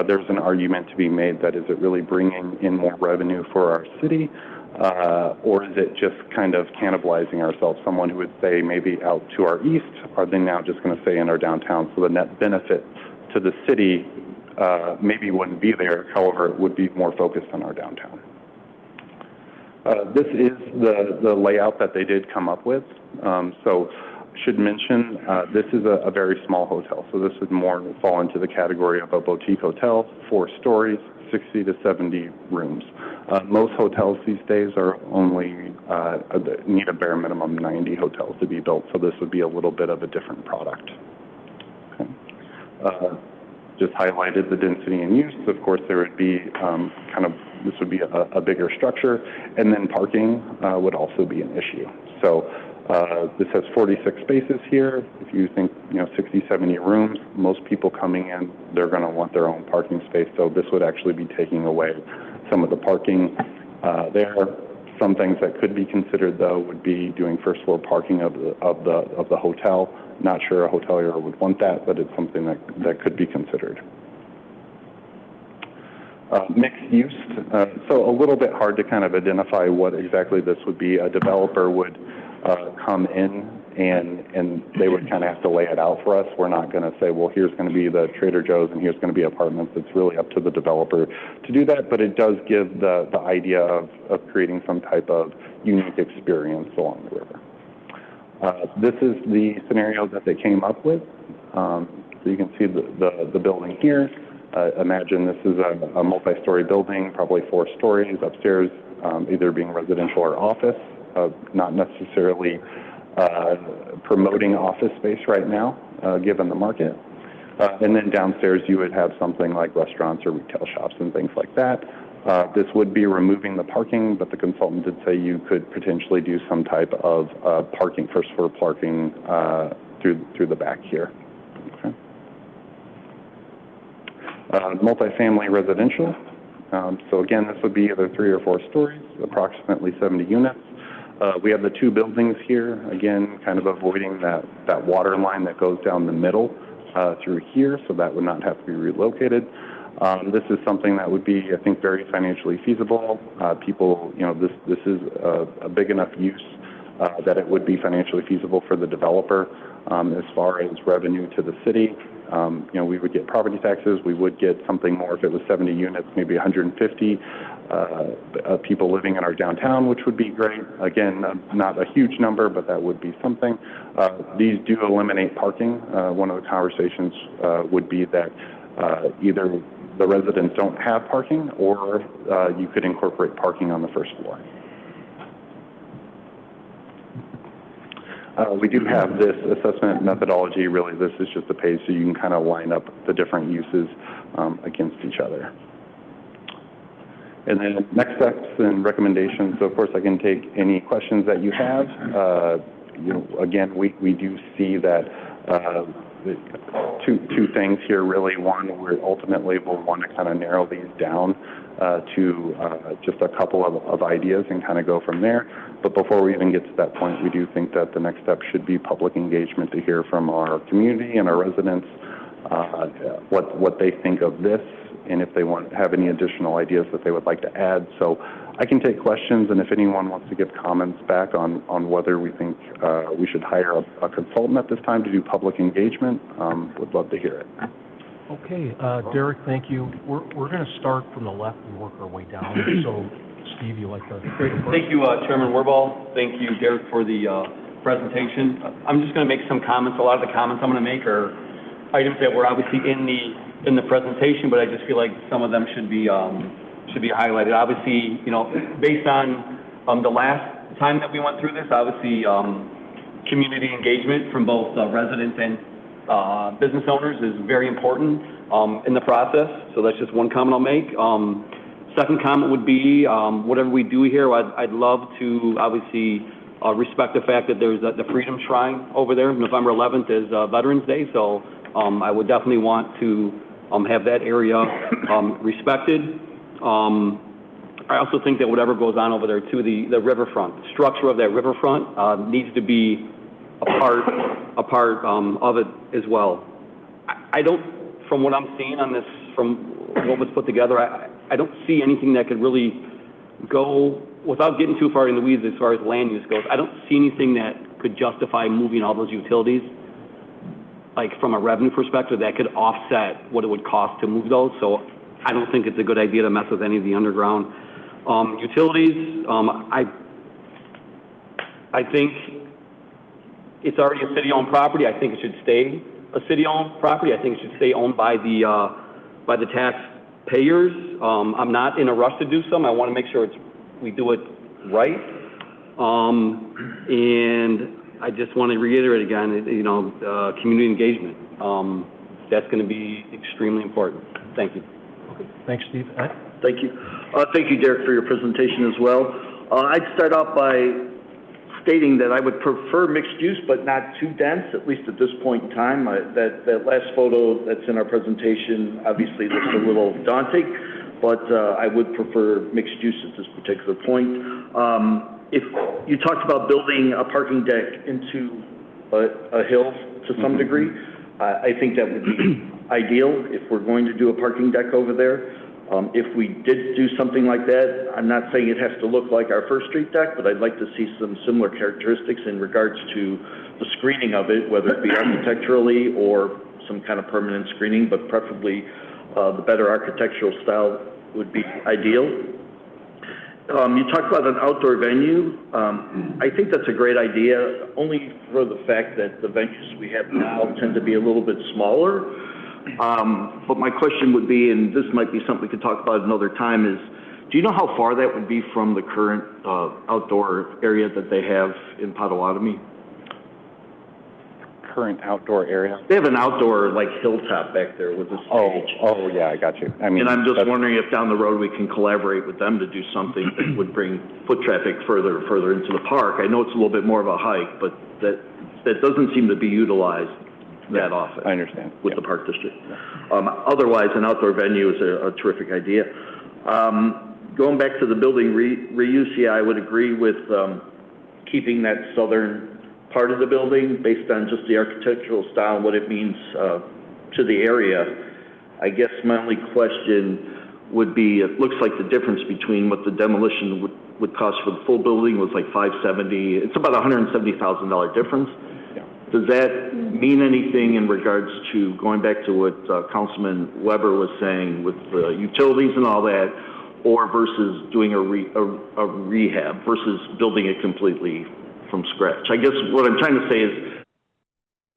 there's an argument to be made that is it really bringing in more revenue for our city, or is it just kind of cannibalizing ourselves? Someone who would say maybe out to our east, are they now just going to stay in our downtown? So the net benefit to the city maybe wouldn't be there. However, it would be more focused on our downtown. This is the layout that they did come up with. So should mention, this is a very small hotel. So this would more fall into the category of a boutique hotel, 4 stories, 60 to 70 rooms. Most hotels these days are only need a bare minimum 90 hotels to be built. So this would be a little bit of a different product. Okay. Just highlighted the density and use. Of course, there would be this would be a bigger structure, and then parking would also be an issue. So this has 46 spaces here. If you think, 60, 70 rooms, most people coming in, they're going to want their own parking space. So this would actually be taking away some of the parking there. Some things that could be considered, though, would be doing first floor parking of the hotel. Not sure a hotelier would want that, but it's something that could be considered. Mixed use, so a little bit hard to kind of identify what exactly this would be. A developer would come in and they would kind of have to lay it out for us. We're not going to say, well, here's going to be the Trader Joe's and here's going to be apartments. It's really up to the developer to do that, but it does give the idea of creating some type of unique experience along the river. This is the scenario that they came up with. So you can see the building here. Imagine this is a multi-story building, probably 4 stories upstairs, either being residential or office, not necessarily promoting office space right now, given the market. And then downstairs you would have something like restaurants or retail shops and things like that. This would be removing the parking, but the consultant did say you could potentially do some type of parking, first floor parking through the back here. Okay. Multifamily residential. So again, this would be either 3 or 4 stories, approximately 70 units. We have the 2 buildings here, again, kind of avoiding that water line that goes down the middle through here, so that would not have to be relocated. This is something that would be, I think, very financially feasible. People, this is a big enough use that it would be financially feasible for the developer. As far as revenue to the city, we would get property taxes. We would get something more if it was 70 units, maybe 150 people living in our downtown, which would be great. Again, not a huge number, but that would be something. These do eliminate parking. One of the conversations would be that either the residents don't have parking, or you could incorporate parking on the first floor. We do have this assessment methodology. Really, this is just a page so you can kind of line up the different uses against each other. And then next steps and recommendations, so of course I can take any questions that you have. Again, we do see that two things here really. One, we ultimately will want to kind of narrow these down to just a couple of ideas and kind of go from there. But before we even get to that point, we do think that the next step should be public engagement to hear from our community and our residents what they think of this, and if they have any additional ideas that they would like to add. So I can take questions, and if anyone wants to give comments back on whether we think we should hire a consultant at this time to do public engagement, would love to hear it. Okay, Derek, thank you. We're going to start from the left and work our way down. So, Steve, you like to? Great. Thank you, Chairman Wirball. Thank you, Derek, for the presentation. I'm just going to make some comments. A lot of the comments I'm going to make are items that were obviously in the presentation, but I just feel like some of them should be highlighted. Obviously, based on the last time that we went through this, obviously community engagement from both residents and business owners is very important in the process. So that's just one comment I'll make. Second comment would be whatever we do here, I'd love to obviously respect the fact that there's the Freedom Shrine over there. November 11th is Veterans Day, so I would definitely want to have that area respected. I also think that whatever goes on over there too, the riverfront, the structure of that riverfront needs to be a part of it as well. I don't, from what I'm seeing on this, from what was put together, I don't see anything that could really go, without getting too far in the weeds as far as land use goes, I don't see anything that could justify moving all those utilities, like from a revenue perspective, that could offset what it would cost to move those. So I don't think it's a good idea to mess with any of the underground utilities. I think it's already a city-owned property. I think it should stay a city-owned property. I think it should stay owned by the taxpayers. I'm not in a rush to do some. I want to make sure we do it right. And I just want to reiterate again, community engagement. That's going to be extremely important. Thank you. Okay. Thanks, Steve. Ed? Thank you. Thank you, Derek, for your presentation as well. I'd start off by stating that I would prefer mixed use, but not too dense, at least at this point in time. That last photo that's in our presentation obviously looks a little daunting, but I would prefer mixed use at this particular point. If you talked about building a parking deck into a hill to some degree, I think that would be ideal if we're going to do a parking deck over there. If we did do something like that, I'm not saying it has to look like our First Street deck, but I'd like to see some similar characteristics in regards to the screening of it, whether it be architecturally or some kind of permanent screening, but preferably the better architectural style would be ideal. You talked about an outdoor venue. I think that's a great idea, only for the fact that the venues we have now tend to be a little bit smaller. But my question would be, and this might be something we could talk about another time, is do you know how far that would be from the current outdoor area that they have in Potawatomi? Current outdoor area? They have an outdoor, hilltop back there with a stage. Oh, yeah, I got you. And I'm just wondering if down the road we can collaborate with them to do something that would bring foot traffic further into the park. I know it's a little bit more of a hike, but that doesn't seem to be utilized that often. I understand. With the park district. Otherwise, an outdoor venue is a terrific idea. Going back to the building reuse, yeah, I would agree with keeping that southern part of the building based on just the architectural style and what it means to the area. I guess my only question would be, it looks like the difference between what the demolition would cost for the full building was like $570. It's about $170,000 difference. Does that mean anything in regards to going back to what Councilman Weber was saying with the utilities and all that, or versus doing a rehab versus building it completely from scratch? I guess what I'm trying to say is,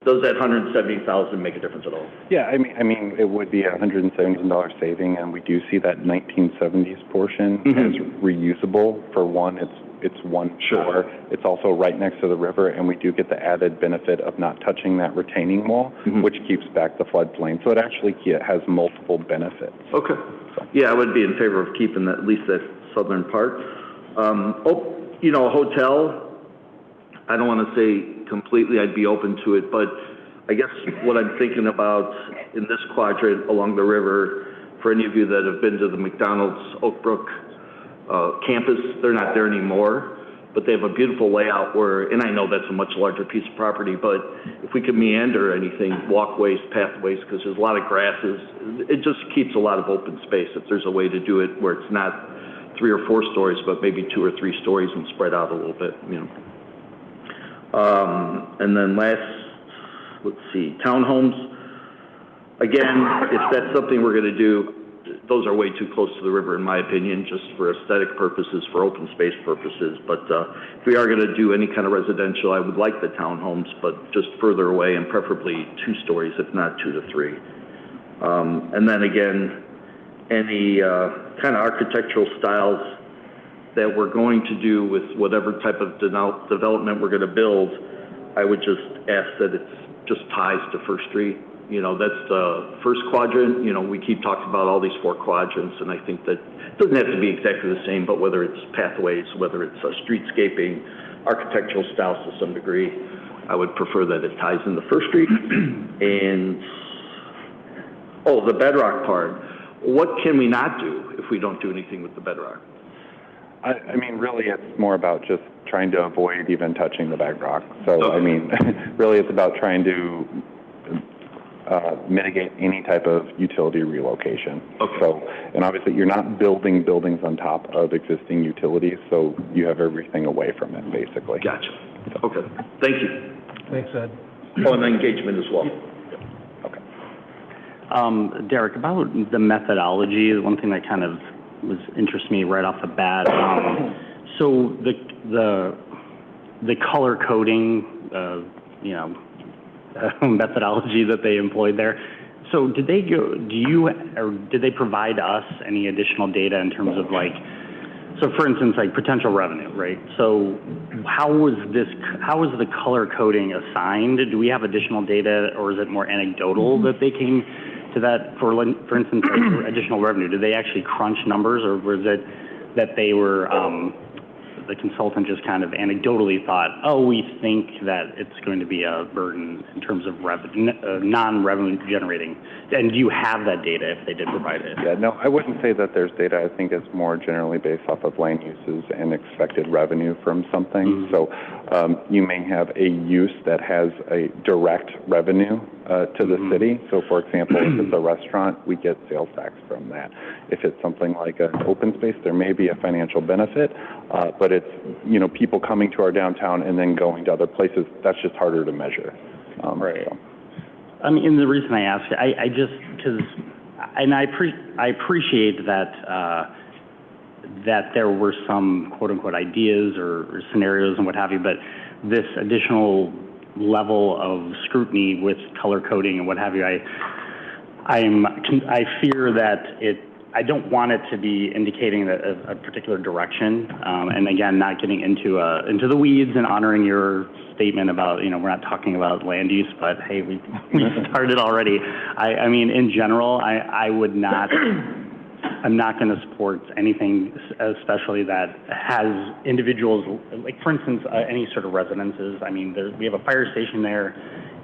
does that $170,000 make a difference at all? Yeah, I mean, it would be a $170 saving, and we do see that 1970s portion as reusable. For one, it's it's one shore. It's also right next to the river, and we do get the added benefit of not touching that retaining wall, which keeps back the floodplain. So it actually has multiple benefits. Okay. Yeah, I would be in favor of keeping that, at least that southern part. You know, a hotel, I don't want to say completely I'd be open to it, but I guess what I'm thinking about in this quadrant along the river, for any of you that have been to the McDonald's Oak Brook campus, they're not there anymore, but they have a beautiful layout where, and I know that's a much larger piece of property, but if we could meander anything, walkways, pathways, because there's a lot of grasses, it just keeps a lot of open space. If there's a way to do it where it's not 3 or 4 stories, but maybe 2 or 3 stories and spread out a little bit, you know. And then last, let's see, townhomes. Again, if that's something we're going to do, those are way too close to the river, in my opinion, just for aesthetic purposes, for open space purposes. But if we are going to do any kind of residential, I would like the townhomes, but just further away and preferably 2 stories, if not 2 to 3. And then again, any kind of architectural styles that we're going to do with whatever type of development we're going to build, I would just ask that it's just ties to First Street. You know, that's the first quadrant. You know, we keep talking about all these 4 quadrants, and I think that it doesn't have to be exactly the same, but whether it's pathways, whether it's streetscaping, architectural styles to some degree, I would prefer that it ties into First Street. And, the bedrock part. What can we not do if we don't do anything with the bedrock? I mean, really, it's more about just trying to avoid even touching the bedrock. So, I mean, really, it's about trying to mitigate any type of utility relocation. Okay. So, and obviously, you're not building buildings on top of existing utilities, so you have everything away from it, basically. Gotcha. Okay. Thank you. Thanks, Ed. Oh, and engagement as well. Okay. Derek, about the methodology, one thing that kind of interests me right off the bat. So the color coding, you know, methodology that they employed there. So did they did they provide us any additional data in terms of like, so for instance, like potential revenue, right? So how was the color coding assigned? Do we have additional data, or is it more anecdotal that they came to that for instance, like additional revenue? Did they actually crunch numbers, or was it that they were, the consultant just kind of anecdotally thought, oh, we think that it's going to be a burden in terms of non-revenue generating? And do you have that data if they did provide it? Yeah, no, I wouldn't say that there's data. I think it's more generally based off of land uses and expected revenue from something. So you may have a use that has a direct revenue to the city. So, for example, if it's a restaurant, we get sales tax from that. If it's something like an open space, there may be a financial benefit, but it's, you know, people coming to our downtown and then going to other places. That's just harder to measure. Right. So. I mean, and the reason I ask, I just, because, and I appreciate that that there were some quote unquote ideas or scenarios and what have you, but this additional level of scrutiny with color coding and what have you, I fear that I don't want it to be indicating a particular direction, and again, not getting into the weeds and honoring your statement about, you know, we're not talking about land use, but hey, we started already. I mean, in general, I'm not going to support anything, especially that has individuals, like for instance, any sort of residences. I mean, we have a fire station there.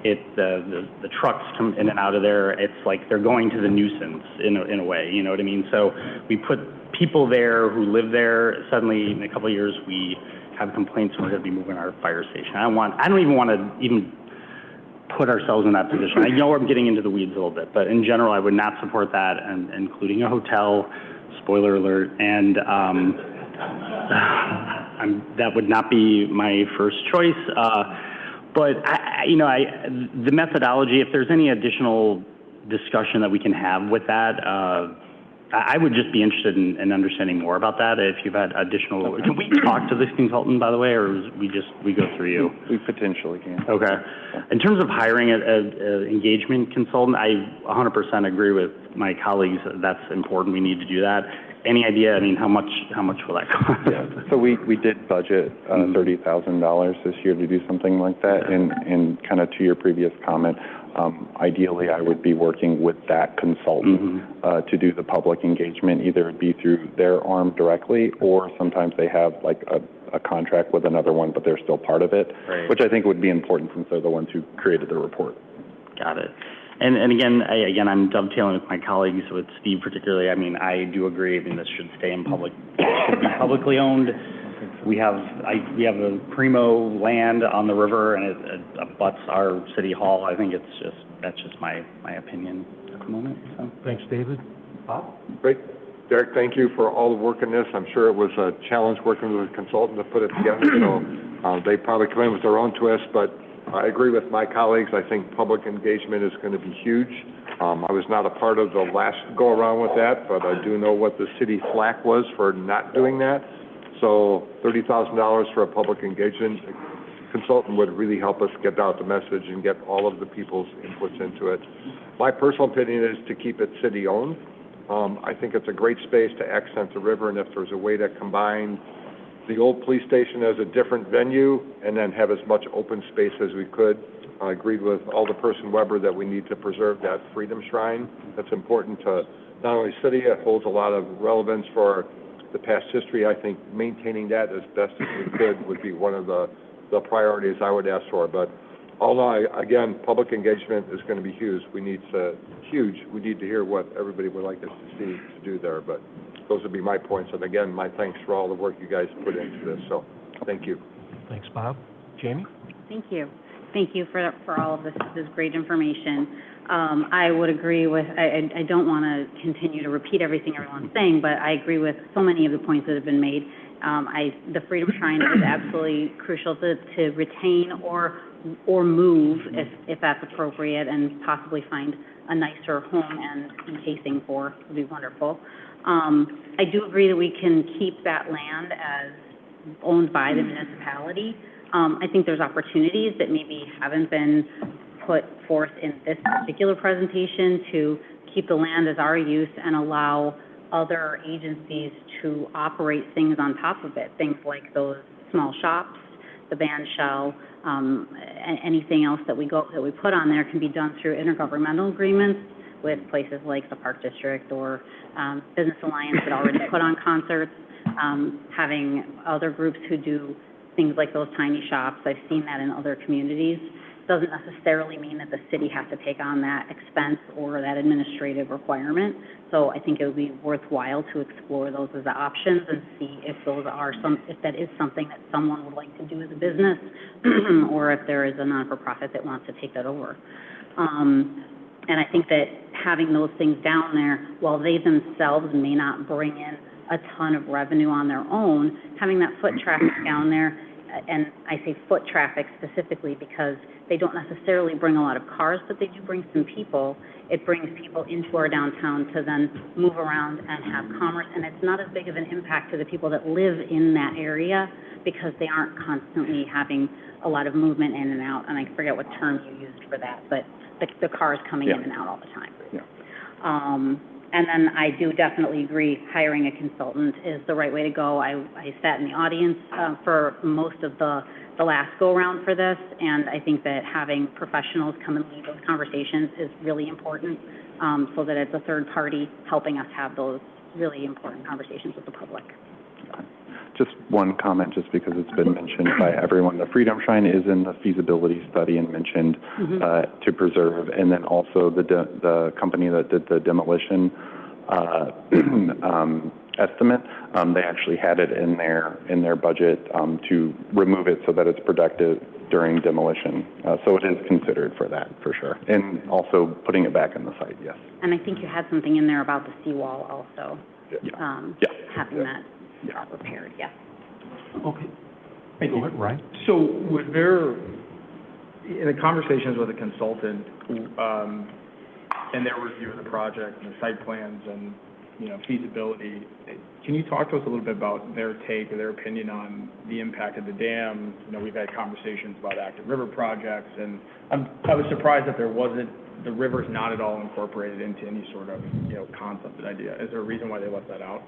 The trucks come in and out of there. It's like they're going to the nuisance in a way, you know what I mean? So we put people there who live there. Suddenly, in a couple of years, we have complaints and we're going to be moving our fire station. I don't even want to even put ourselves in that position. I know I'm getting into the weeds a little bit, but in general, I would not support that, and including a hotel, spoiler alert, and that would not be my first choice. But the methodology, if there's any additional discussion that we can have with that, I would just be interested in understanding more about that. If you've had additional, can we talk to this consultant, by the way, or we go through you? We potentially can. Okay. In terms of hiring an engagement consultant, I 100% agree with my colleagues, that's important, we need to do that. Any idea, I mean, how much will that cost? Yeah, so we did budget $30,000 this year to do something like that, and kind of to your previous comment, ideally I would be working with that consultant to do the public engagement. Either it be through their arm directly, or sometimes they have like a contract with another one, but they're still part of it, Right. which I think would be important since they're the ones who created the report. Got it. And again, I'm dovetailing with my colleagues, with Steve particularly. I mean, I do agree. I mean, this should stay in public, should be publicly owned. We have a primo land on the river, and it abuts our city hall. I think that's just my opinion at the moment. So. Thanks, David. Bob? Great. Derek, thank you for all the work in this. I'm sure it was a challenge working with a consultant to put it together, so they probably come in with their own twist, but I agree with my colleagues. I think public engagement is going to be huge. I was not a part of the last go-around with that, but I do know what the city flack was for not doing that. So $30,000 for a public engagement consultant would really help us get out the message and get all of the people's inputs into it. My personal opinion is to keep it city-owned. I think it's a great space to accent the river, and if there's a way to combine the old police station as a different venue and then have as much open space as we could. I agreed with Alderperson Weber that we need to preserve that Freedom Shrine. That's important to not only city, it holds a lot of relevance for the past history. I think maintaining that as best as we could would be one of the priorities I would ask for. But again, public engagement is going to be huge. We need to hear what everybody would like us to see to do there. But those would be my points. And again, my thanks for all the work you guys put into this. So thank you. Thanks, Bob. Jamie? Thank you. Thank you for all of this. This is great information. I would agree with, I don't want to continue to repeat everything everyone's saying, but I agree with so many of the points that have been made. The Freedom Shrine is absolutely crucial to retain or move if that's appropriate, and possibly find a nicer home and encasing for would be wonderful. I do agree that we can keep that land as owned by the municipality. I think there's opportunities that maybe haven't been put forth in this particular presentation to keep the land as our use and allow other agencies to operate things on top of it, things like those small shops, the band shell, anything else that we put on there can be done through intergovernmental agreements with places like the Park District or Business Alliance that already put on concerts, having other groups who do things like those tiny shops. I've seen that in other communities. Doesn't necessarily mean that the city has to take on that expense or that administrative requirement. So I think it would be worthwhile to explore those as options and see if if that is something that someone would like to do as a business, or if there is a non-for-profit that wants to take that over. And I think that having those things down there, while they themselves may not bring in a ton of revenue on their own, having that foot traffic down there, and I say foot traffic specifically because they don't necessarily bring a lot of cars, but they do bring some people. It brings people into our downtown to then move around and have commerce, and it's not as big of an impact to the people that live in that area because they aren't constantly having a lot of movement in and out, and I forget what term you used for that, but the cars coming in and out all the time. Yeah. And then I do definitely agree hiring a consultant is the right way to go. I sat in the audience for most of the last go-around for this, and I think that having professionals come and lead those conversations is really important, so that it's a third party helping us have those really important conversations with the public. Just one comment, just because it's been mentioned by everyone. The Freedom Shrine is in the feasibility study and mentioned to preserve, and then also the company that did the demolition estimate, they actually had it in their budget to remove it so that it's productive during demolition. So it is considered for that, for sure, and also putting it back in the site. Yes. And I think you had something in there about the seawall also. Having that repaired, yes. Okay. Go ahead, Ryan. So was there, in the conversations with a consultant, and their review of the project and the site plans and, feasibility, can you talk to us a little bit about their take or their opinion on the impact of the dam? We've had conversations about active river projects, and I was surprised that there wasn't the river's not at all incorporated into any sort of, concept idea. Is there a reason why they left that out?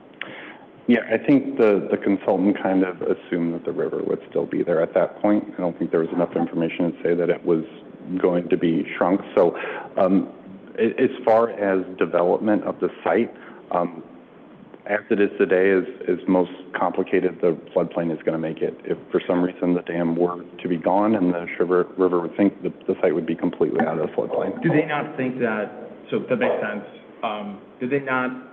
Yeah, I think the consultant kind of assumed that the river would still be there at that point. I don't think there was enough information to say that it was going to be shrunk. So as far as development of the site, as it is today, is most complicated, the floodplain is going to make it. If for some reason the dam were to be gone and the river would sink, the site would be completely out of the floodplain. Do they not think that, so that makes sense, do they not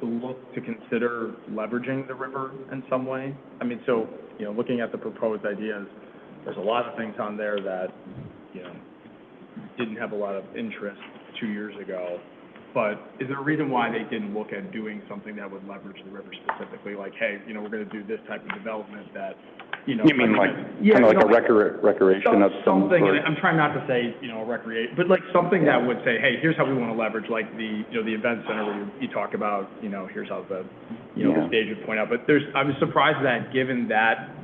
look to consider leveraging the river in some way? I mean, so, looking at the proposed ideas, there's a lot of things on there that, didn't have a lot of interest 2 years ago. But is there a reason why they didn't look at doing something that would leverage the river specifically? Like, hey, we're going to do this type of development that, You mean like, kind of like a recreation of some something, sort? and I'm trying not to say, recreate, but like something that would say, hey, here's how we want to leverage, like the, the event center where you talk about, here's how the, the stage would point out. But I'm surprised that given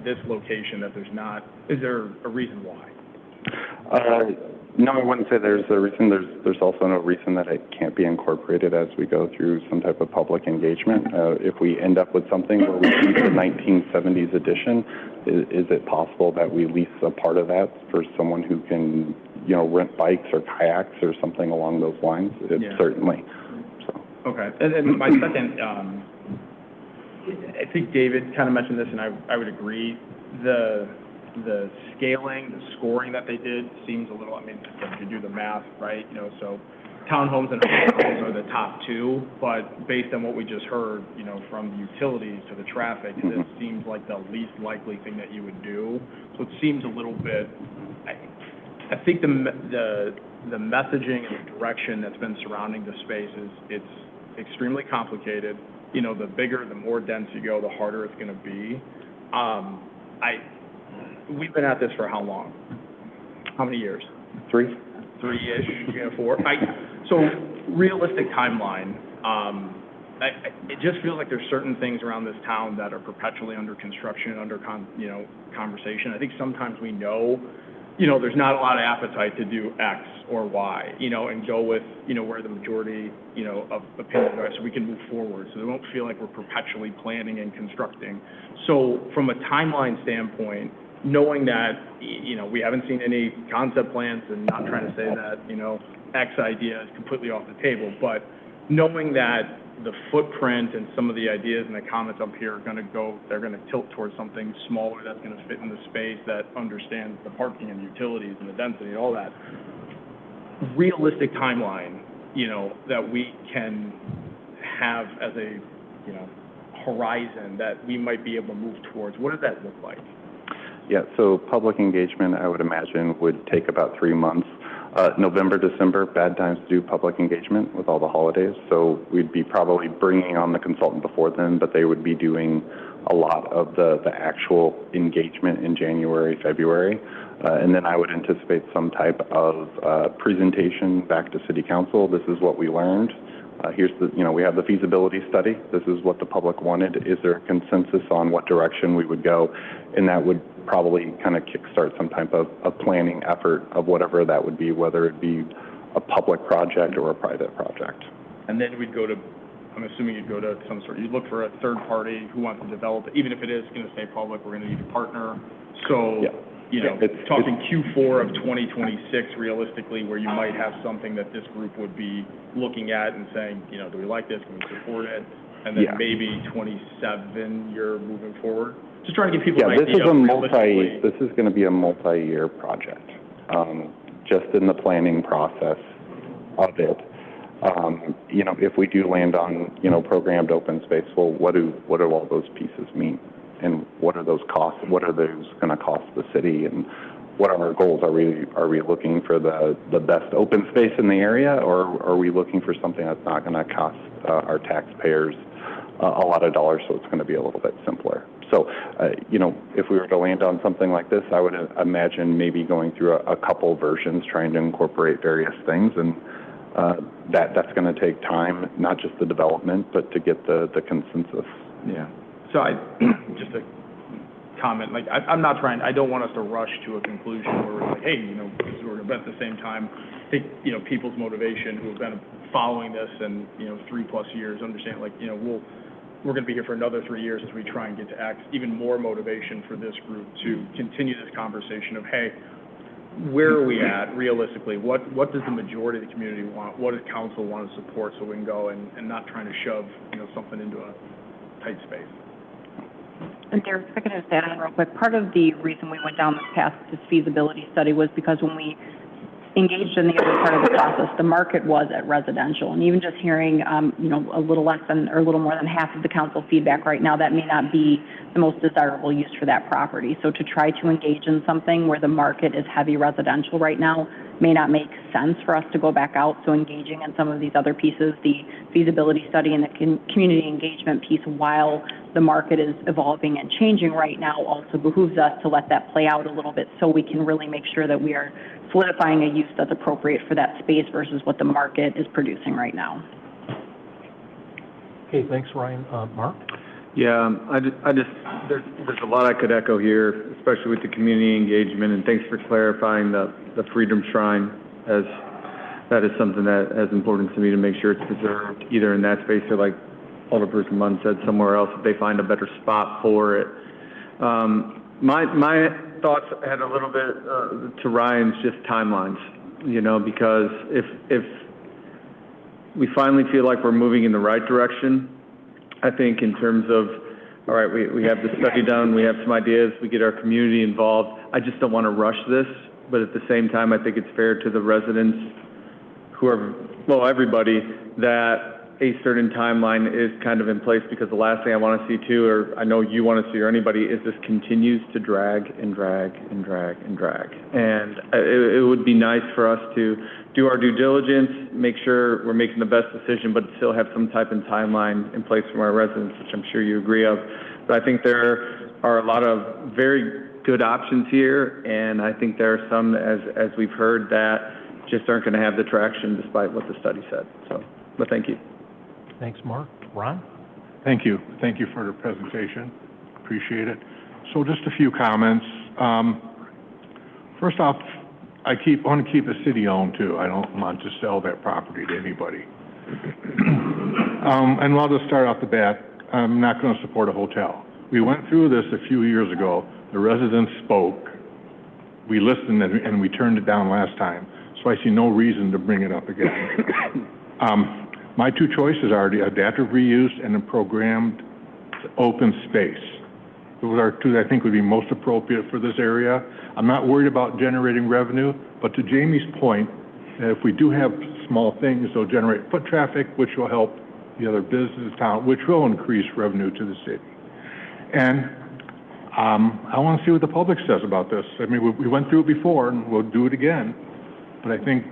this location, that there's not, is there a reason why? No, I wouldn't say there's a reason. There's also no reason that it can't be incorporated as we go through some type of public engagement. If we end up with something where we keep the 1970s edition, is it possible that we lease a part of that for someone who can, rent bikes or kayaks or something along those lines? Certainly. So. Okay. And my second, I think David kind of mentioned this, and I would agree. The scaling, the scoring that they did seems a little, if you do the math, right, so townhomes and homes are the top two, but based on what we just heard, from the utilities to the traffic, this seems like the least likely thing that you would do. So it seems a little bit, I think the messaging and the direction that's been surrounding the space it's extremely complicated. The bigger, the more dense you go, the harder it's going to be. We've been at this for how long? How many years? 3. 3-ish, 4. So realistic timeline, it just feels like there's certain things around this town that are perpetually under construction, under conversation. I think sometimes we know, there's not a lot of appetite to do X or Y, and go with, where the majority, of opinions are, so we can move forward. So they won't feel like we're perpetually planning and constructing. So from a timeline standpoint, knowing that, we haven't seen any concept plans, and not trying to say that, X idea is completely off the table, but knowing that the footprint and some of the ideas and the comments up here are they're going to tilt towards something smaller that's going to fit in the space, that understands the parking and utilities and the density and all that. Realistic timeline, that we can have as a, horizon that we might be able to move towards. What does that look like? Yeah, so public engagement, I would imagine, would take about 3 months. November, December, bad times to do public engagement with all the holidays. So we'd be probably bringing on the consultant before then, but they would be doing a lot of the actual engagement in January, February. And then I would anticipate some type of presentation back to City Council. This is what we learned. Here's we have the feasibility study. This is what the public wanted. Is there a consensus on what direction we would go? And that would probably kind of kickstart some type of a planning effort of whatever that would be, whether it be a public project or a private project. And then we'd go to, I'm assuming you'd go to some sort, you'd look for a third party who wants to develop it. Even if it is going to stay public, we're going to need a partner. So, talking Q4 of 2026 realistically, where you might have something that this group would be looking at and saying, do we like this? Can we support it? And then maybe 27 you're moving forward. Just trying to give people an idea. This is going to be a multi-year project, just in the planning process of it. If we do land on, programmed open space, well, what do all those pieces mean? And what are those costs? What are those going to cost the city? And what are our goals? Are we looking for the best open space in the area, or are we looking for something that's not going to cost our taxpayers a lot of dollars, so it's going to be a little bit simpler? So, if we were to land on something like this, I would imagine maybe going through a couple versions, trying to incorporate various things, and that's going to take time, not just the development, but to get the consensus. Yeah. So just to comment, like, I'm not trying, I don't want us to rush to a conclusion where we're like, hey, you know, because we're, but at the same time, I think, you know, people's motivation who have been following this and, you know, 3+ years, understand, like, you know, we're going to be here for another 3 years as we try and get to act, even more motivation for this group to continue this conversation of, hey, where are we at realistically? What does the majority of the community want? What does council want to support so we can go and not trying to shove, you know, something into a tight space? And Derek, if I could just add on real quick, part of the reason we went down this path, this feasibility study, was because when we engaged in the other part of the process, the market was at residential. And even just hearing, you know, a little less than or a little more than half of the council feedback right now, that may not be the most desirable use for that property. So to try to engage in something where the market is heavy residential right now may not make sense for us to go back out. So engaging in some of these other pieces, the feasibility study and the community engagement piece, while the market is evolving and changing right now, also behooves us to let that play out a little bit so we can really make sure that we are solidifying a use that's appropriate for that space versus what the market is producing right now. Okay, thanks, Ryan. Mark? Yeah, I just there's a lot I could echo here, especially with the community engagement, and thanks for clarifying the Freedom Shrine, as that is something that is important to me to make sure it's preserved, either in that space or, like Alderperson Munn said, somewhere else if they find a better spot for it. My thoughts had a little bit to Ryan's just timelines, you know, because if we finally feel like we're moving in the right direction, I think in terms of, all right, we have the study done, we have some ideas, we get our community involved. I just don't want to rush this, but at the same time, I think it's fair to the residents, whoever, well, everybody, that a certain timeline is kind of in place, because the last thing I want to see too, or I know you want to see, or anybody, is this continues to drag and drag and drag and drag. And it would be nice for us to do our due diligence, make sure we're making the best decision, but still have some type of timeline in place for our residents, which I'm sure you agree of. But I think there are a lot of very good options here, and I think there are some, as we've heard, that just aren't going to have the traction despite what the study said. So, but thank you. Thanks, Mark. Ron? Thank you. Thank you for the presentation. Appreciate it. So just a few comments. First off, I want to keep it city-owned too. I don't want to sell that property to anybody. And I'll just start off the bat. I'm not going to support a hotel. We went through this a few years ago. The residents spoke. We listened and we turned it down last time. So I see no reason to bring it up again. My two choices are the adaptive reuse and the programmed open space. Those are two that I think would be most appropriate for this area. I'm not worried about generating revenue, but to Jamie's point, if we do have small things, they'll generate foot traffic, which will help the other business town, which will increase revenue to the city. And I want to see what the public says about this. I mean, we went through it before, and we'll do it again, but I think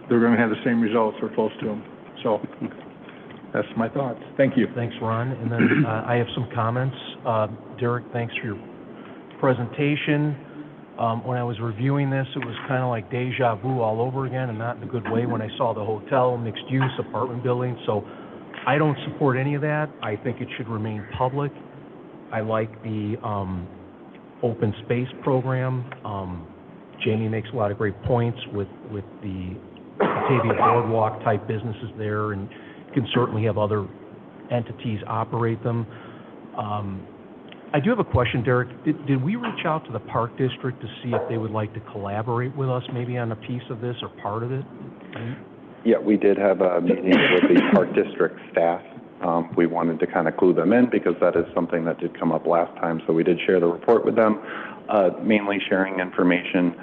they're going to have the same results or close to them. So that's my thoughts. Thank you. Thanks, Ron. And then I have some comments. Derek, thanks for your presentation. When I was reviewing this, it was kind of like deja vu all over again, and not in a good way, when I saw the hotel, mixed-use apartment building. So I don't support any of that. I think it should remain public. I like the open space program. Jamie makes a lot of great points with the Batavia Boardwalk type businesses there, and you can certainly have other entities operate them. I do have a question, Derek. Did we reach out to the Park District to see if they would like to collaborate with us maybe on a piece of this or part of it? Yeah, we did have a meeting with the Park District staff. We wanted to kind of clue them in because that is something that did come up last time. So we did share the report with them, mainly sharing information.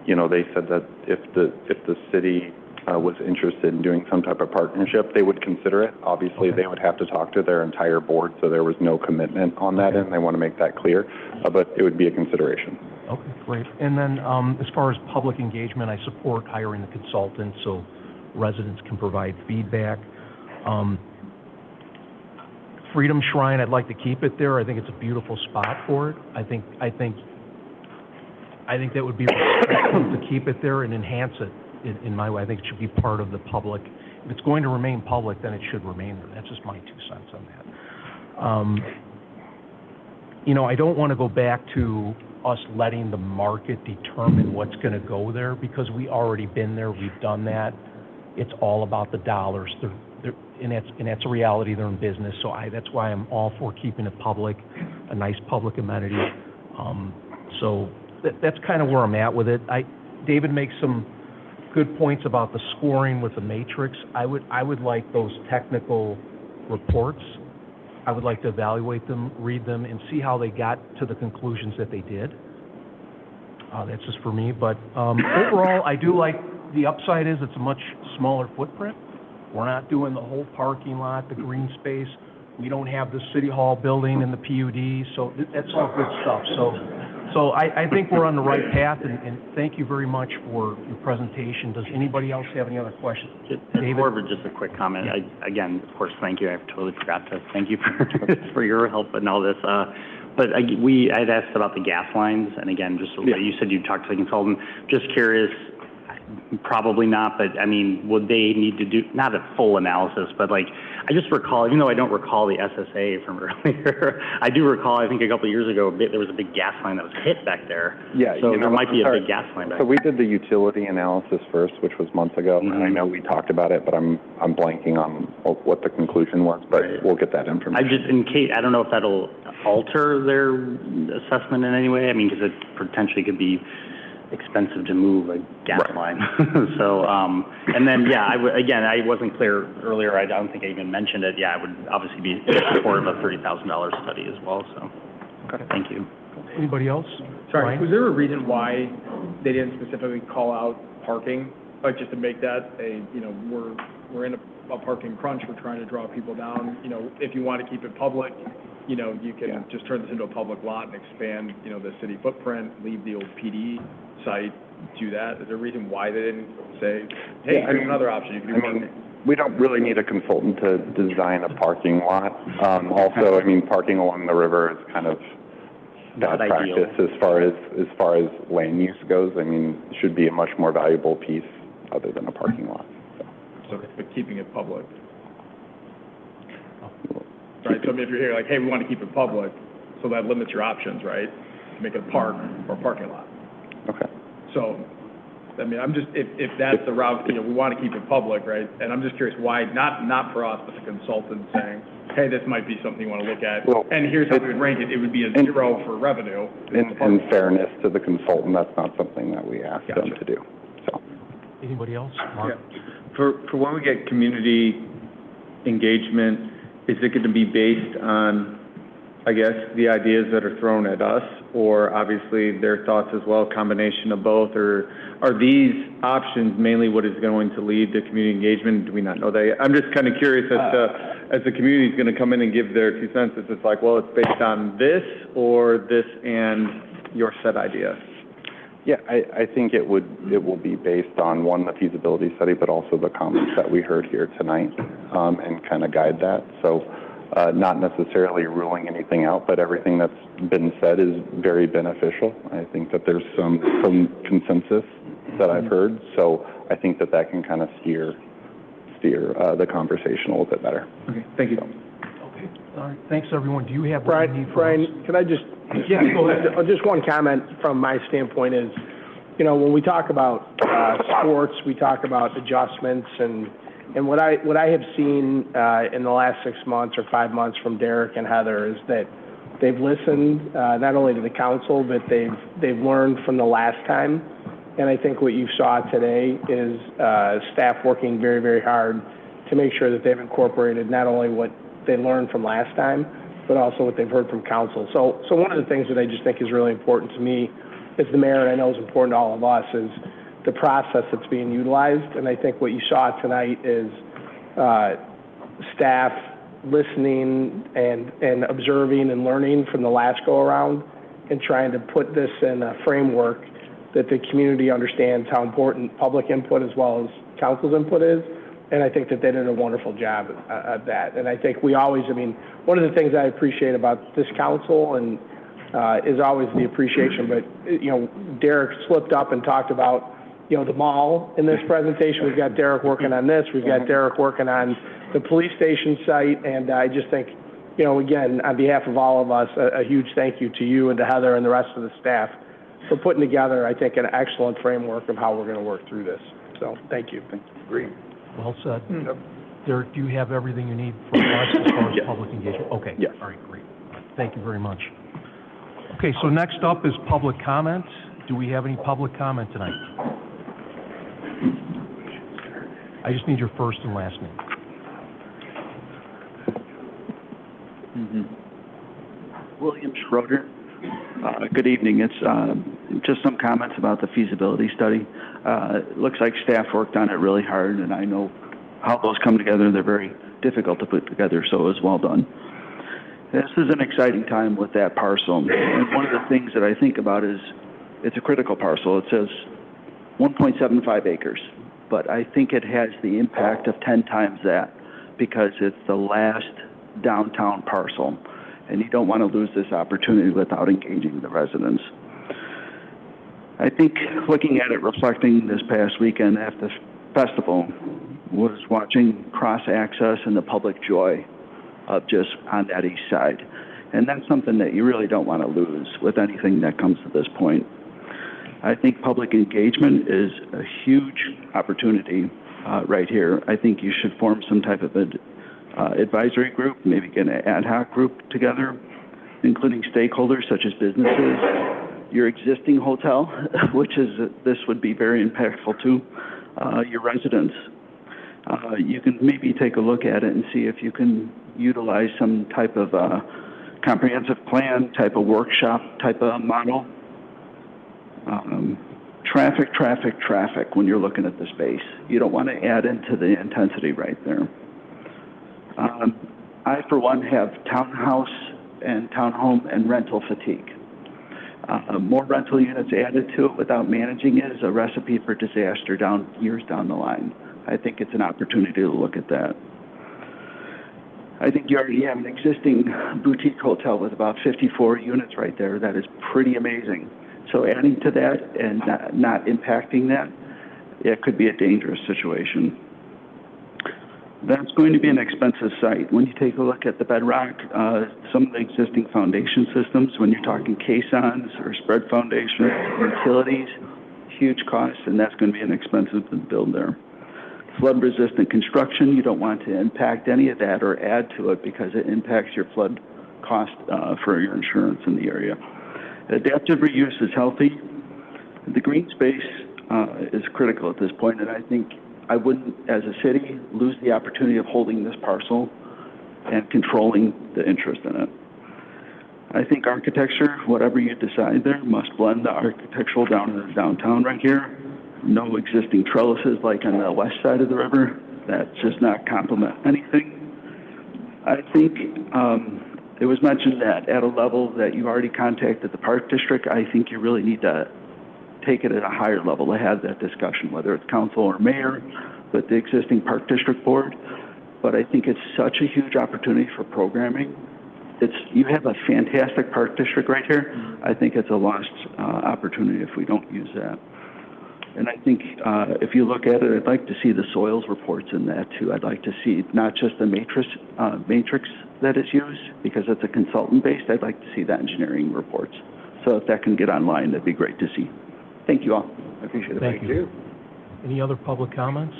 You know, they said that if the city was interested in doing some type of partnership, they would consider it. Obviously, they would have to talk to their entire board, so there was no commitment on that end. They want to make that clear, but it would be a consideration. Okay, great. And then as far as public engagement, I support hiring the consultant so residents can provide feedback. Freedom Shrine, I'd like to keep it there. I think it's a beautiful spot for it. I think that would be respectful to keep it there and enhance it in my way. I think it should be part of the public. If it's going to remain public, then it should remain there. That's just my 2 cents on that. I don't want to go back to us letting the market determine what's going to go there, because we already been there, we've done that. It's all about the dollars. And that's a reality. They're in business, so that's why I'm all for keeping it public, a nice public amenity. So that's kind of where I'm at with it. David makes some good points about the scoring with the matrix. I would like those technical reports. I would like to evaluate them, read them, and see how they got to the conclusions that they did. That's just for me, but overall, I do like the upside is it's a much smaller footprint. We're not doing the whole parking lot, the green space. We don't have the city hall building and the PUD, so that's all good stuff. So I think we're on the right path, and thank you very much for your presentation. Does anybody else have any other questions? David? More of just a quick comment. Again, of course, thank you. I totally forgot to thank you for your help in all this. But I'd asked about the gas lines, and again, just you said you talked to the consultant. Just curious, probably not, but I mean, would they need to do, not a full analysis, but like, I just recall, even though I don't recall the SSA from earlier, I do recall, I think a couple of years ago, there was a big gas line that was hit back there. Yeah. So there might be a big gas line back there. So we did the utility analysis first, which was months ago, and I know we talked about it, but I'm blanking on what the conclusion was, but we'll get that information. I just, in case, I don't know if that'll alter their assessment in any way. I mean, because it potentially could be expensive to move a gas line. So, and then, again, I wasn't clear earlier. I don't think I even mentioned it. Yeah, I would obviously be supportive of a $30,000 study as well. So, thank you. Anybody else? Sorry, Ryan? was there a reason why they didn't specifically call out parking? Like, just to make that we're in a parking crunch, we're trying to draw people down. If you want to keep it public, you can just turn this into a public lot and expand, the city footprint, leave the old PD site, do that. Is there a reason why they didn't say, hey, here's another option, you can do parking? We don't really need a consultant to design a parking lot. Also, parking along the river is kind of bad practice as far as land use goes. It should be a much more valuable piece other than a parking lot. So, but keeping it public. Right, so if you're here like, hey, we want to keep it public, so that limits your options, right? To make it a park or a parking lot. Okay. So, I'm just, if that's the route, we want to keep it public, right? And I'm just curious why, not for us, but the consultant saying, hey, this might be something you want to look at, and here's how we would rank it. It would be a 0 for revenue. In fairness to the consultant, that's not something that we asked them to do. So. Anybody else? Mark? Yeah. For when we get community engagement, is it going to be based on, I guess, the ideas that are thrown at us, or obviously their thoughts as well, combination of both, or are these options mainly what is going to lead to community engagement? Do we not know that yet? I'm just kind of curious as the community is going to come in and give their 2 cents, it's like, well, it's based on this or this and your set idea. Yeah, I think it will be based on, one, the feasibility study, but also the comments that we heard here tonight, and kind of guide that. So not necessarily ruling anything out, but everything that's been said is very beneficial. I think that there's some consensus that I've heard, so I think that can kind of steer the conversation a little bit better. Okay, thank you. Okay, all right, thanks everyone. Do you have what you need from us? Brian, can I just... Yeah, go ahead. Just one comment from my standpoint is, when we talk about sports, we talk about adjustments, and what I have seen in the last 6 months or 5 months from Derek and Heather is that they've listened not only to the council, but they've learned from the last time. And I think what you saw today is staff working very, very hard to make sure that they've incorporated not only what they learned from last time, but also what they've heard from council. So one of the things that I just think is really important to me as the mayor, and I know is important to all of us, is the process that's being utilized. And I think what you saw tonight is staff listening and observing and learning from the last go-around and trying to put this in a framework that the community understands how important public input as well as council's input is. And I think that they did a wonderful job at that. And I think we always, one of the things I appreciate about this council and is always the appreciation, but, Derek slipped up and talked about, the mall in this presentation. We've got Derek working on this. We've got Derek working on the police station site. And I just think, again, on behalf of all of us, a huge thank you to you and to Heather and the rest of the staff for putting together, I think, an excellent framework of how we're going to work through this. So, thank you. Agree. Well said. Derek, do you have everything you need from us as far as public engagement? Okay. Yes. All right, great. Thank you very much. Okay, so next up is public comment. Do we have any public comment tonight? I just need your first and last name. William Schroeder. Good evening. It's just some comments about the feasibility study. It looks like staff worked on it really hard, and I know how those come together. They're very difficult to put together, so it was well done. This is an exciting time with that parcel, and one of the things that I think about is it's a critical parcel. It says 1.75 acres, but I think it has the impact of 10 times that because it's the last downtown parcel, and you don't want to lose this opportunity without engaging the residents. I think looking at it, reflecting this past weekend at the festival, was watching cross-access and the public joy of just on that east side. And that's something that you really don't want to lose with anything that comes to this point. I think public engagement is a huge opportunity right here. I think you should form some type of advisory group, maybe get an ad hoc group together, including stakeholders such as businesses, your existing hotel, which is, this would be very impactful to, your residents. You can maybe take a look at it and see if you can utilize some type of comprehensive plan, type of workshop, type of model. Traffic when you're looking at the space. You don't want to add into the intensity right there. I, for one, have townhouse and townhome and rental fatigue. More rental units added to it without managing it is a recipe for disaster years down the line. I think it's an opportunity to look at that. I think you already have an existing boutique hotel with about 54 units right there. That is pretty amazing. So adding to that and not impacting that, it could be a dangerous situation. That's going to be an expensive site. When you take a look at the bedrock, some of the existing foundation systems, when you're talking caissons or spread foundations, utilities, huge costs, and that's going to be an expensive to build there. Flood-resistant construction, you don't want to impact any of that or add to it because it impacts your flood cost for your insurance in the area. Adaptive reuse is healthy. The green space is critical at this point, and I think I wouldn't, as a city, lose the opportunity of holding this parcel and controlling the interest in it. I think architecture, whatever you decide there, must blend the architectural down in the downtown right here. No existing trellises like on the west side of the river. That does not complement anything. I think it was mentioned that at a level that you already contacted the Park District, I think you really need to take it at a higher level to have that discussion, whether it's council or mayor, with the existing Park District board. But I think it's such a huge opportunity for programming. You have a fantastic Park District right here. I think it's a lost opportunity if we don't use that. And I think if you look at it, I'd like to see the soils reports in that too. I'd like to see not just the matrix that is used, because it's a consultant-based. I'd like to see the engineering reports. So if that can get online, that'd be great to see. Thank you all. I appreciate it. Thank you. Any other public comments?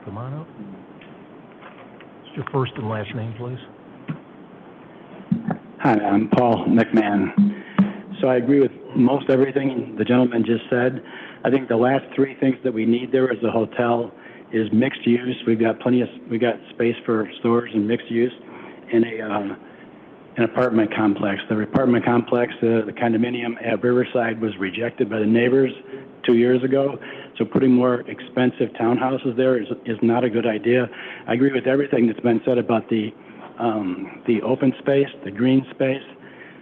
Come on up. What's your first and last name, please? Hi, I'm Paul McMahon. So I agree with most everything the gentleman just said. I think the last three things that we need there as a hotel is mixed use. We've got space for stores and mixed use, and an apartment complex. The apartment complex, the condominium at Riverside was rejected by the neighbors 2 years ago. So putting more expensive townhouses there is not a good idea. I agree with everything that's been said about the open space, the green space.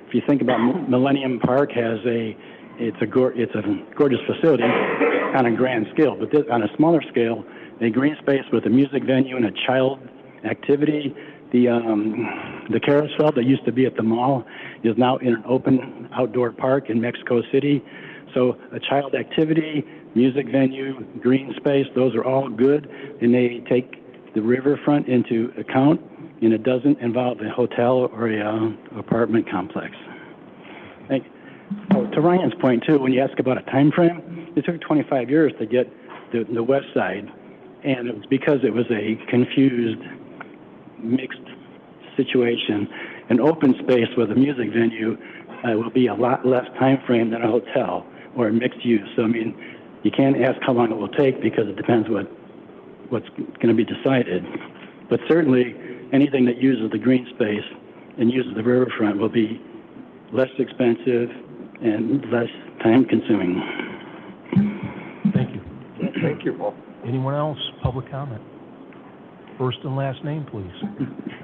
If you think about Millennium Park, it's a gorgeous facility on a grand scale, but on a smaller scale, a green space with a music venue and a child activity. The carousel that used to be at the mall is now in an open outdoor park in Mexico City. So a child activity, music venue, green space, those are all good, and they take the riverfront into account. and it doesn't involve a hotel or a apartment complex. To Ryan's point too, when you ask about a time frame, it took 25 years to get the west side, and it was because it was a confused, mixed situation. An open space with a music venue will be a lot less time frame than a hotel or a mixed use. So I mean, you can't ask how long it will take because it depends what's going to be decided. But certainly, anything that uses the green space and uses the riverfront will be less expensive and less time-consuming. Thank you. Thank you, Paul. Anyone else? Public comment. First and last name, please.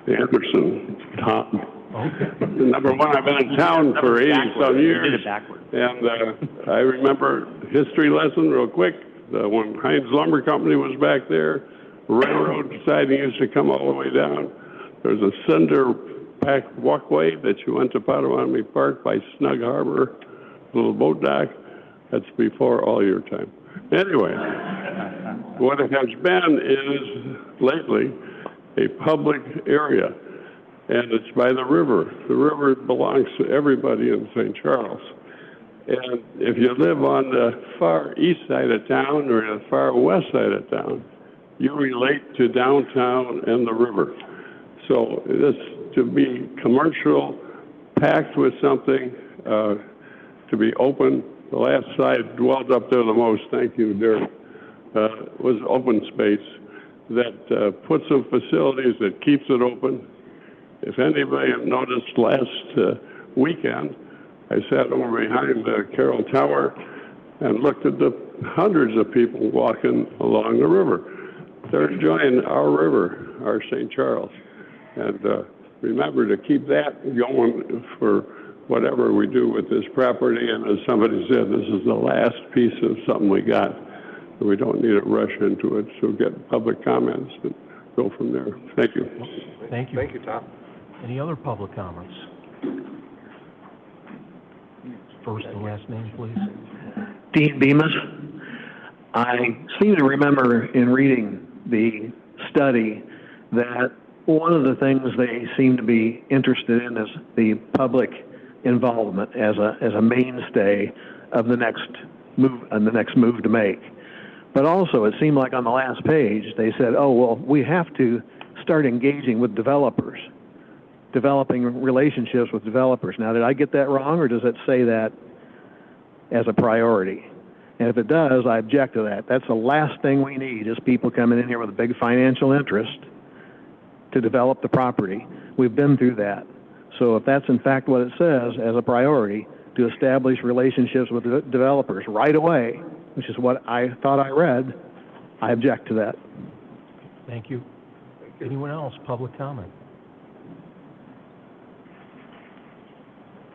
Anderson, Tom. Okay. Number one, I've been in town for 80-some years. You did it backwards. And I remember history lesson real quick. When Heinz Lumber Company was back there, railroad siding used to come all the way down. There's a cinder-packed walkway that you went to Potawatomi Park by Snug Harbor, little boat dock. That's before all your time. Anyway, what it has been is lately a public area, and it's by the river. The river belongs to everybody in St. Charles. And if you live on the far east side of town or the far west side of town, you relate to downtown and the river. So this to be commercial, packed with something, to be open. The last side dwelled up there the most, thank you, Derek, was open space that puts some facilities that keeps it open. If anybody noticed last weekend, I sat over behind the Carroll Tower and looked at the hundreds of people walking along the river. They're enjoying our river, our St. Charles. And remember to keep that going for whatever we do with this property. And as somebody said, this is the last piece of something we got. We don't need to rush into it, so get public comments and go from there. Thank you. Thank you. Thank you, Tom. Any other public comments? First and last name, please. Dean Bemis. I seem to remember in reading the study that one of the things they seem to be interested in is the public involvement as a mainstay of the next move to make. But also, it seemed like on the last page they said, "Oh well, we have to start engaging with developers, developing relationships with developers." Now, did I get that wrong, or does it say that as a priority? And if it does, I object to that. That's the last thing we need is people coming in here with a big financial interest to develop the property. We've been through that. So if that's in fact what it says as a priority, to establish relationships with developers right away, which is what I thought I read, I object to that. Thank you. Anyone else? Public comment.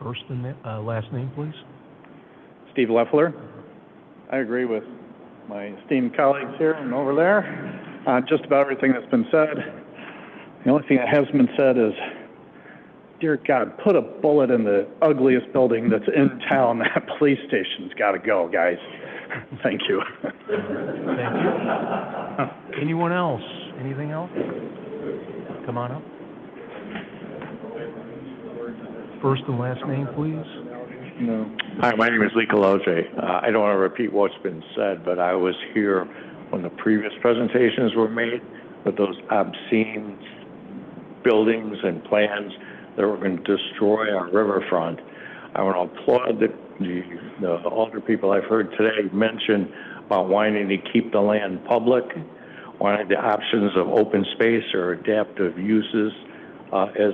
First and last name, please. Steve Leffler. I agree with my esteemed colleagues here and over there. Just about everything that's been said. The only thing that hasn't been said is, dear God, put a bullet in the ugliest building that's in town. That police station's got to go, guys. Thank you. Thank you. Anyone else? Anything else? Come on up. First and last name, please. No. Hi, my name is Lee Kaloje. I don't want to repeat what's been said, but I was here when the previous presentations were made with those obscene buildings and plans that were going to destroy our riverfront. I want to applaud the older people I've heard today mention about wanting to keep the land public, wanting the options of open space or adaptive uses as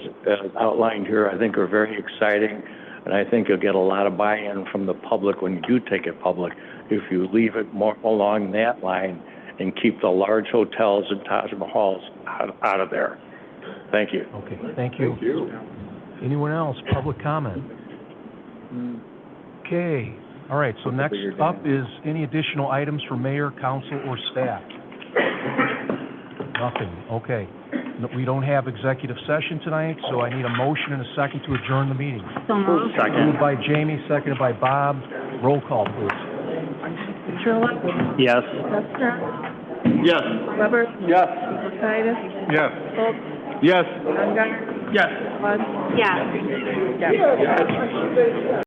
outlined here, I think are very exciting. And I think you'll get a lot of buy-in from the public when you do take it public if you leave it more along that line and keep the large hotels and Taj Mahals out of there. Thank you. Okay, thank you. Thank you. Anyone else? Public comment? Okay. All right, so next up is any additional items for mayor, council, or staff? Nothing. Okay. We don't have executive session tonight, so I need a motion and a second to adjourn the meeting. So moved. Moved by Jamie, seconded by Bob. Roll call, please. Trillo? Yes. Lester? Yes. Weber? Yes. Titus? Yes. Folds? Yes. Yes. Yes. Yes.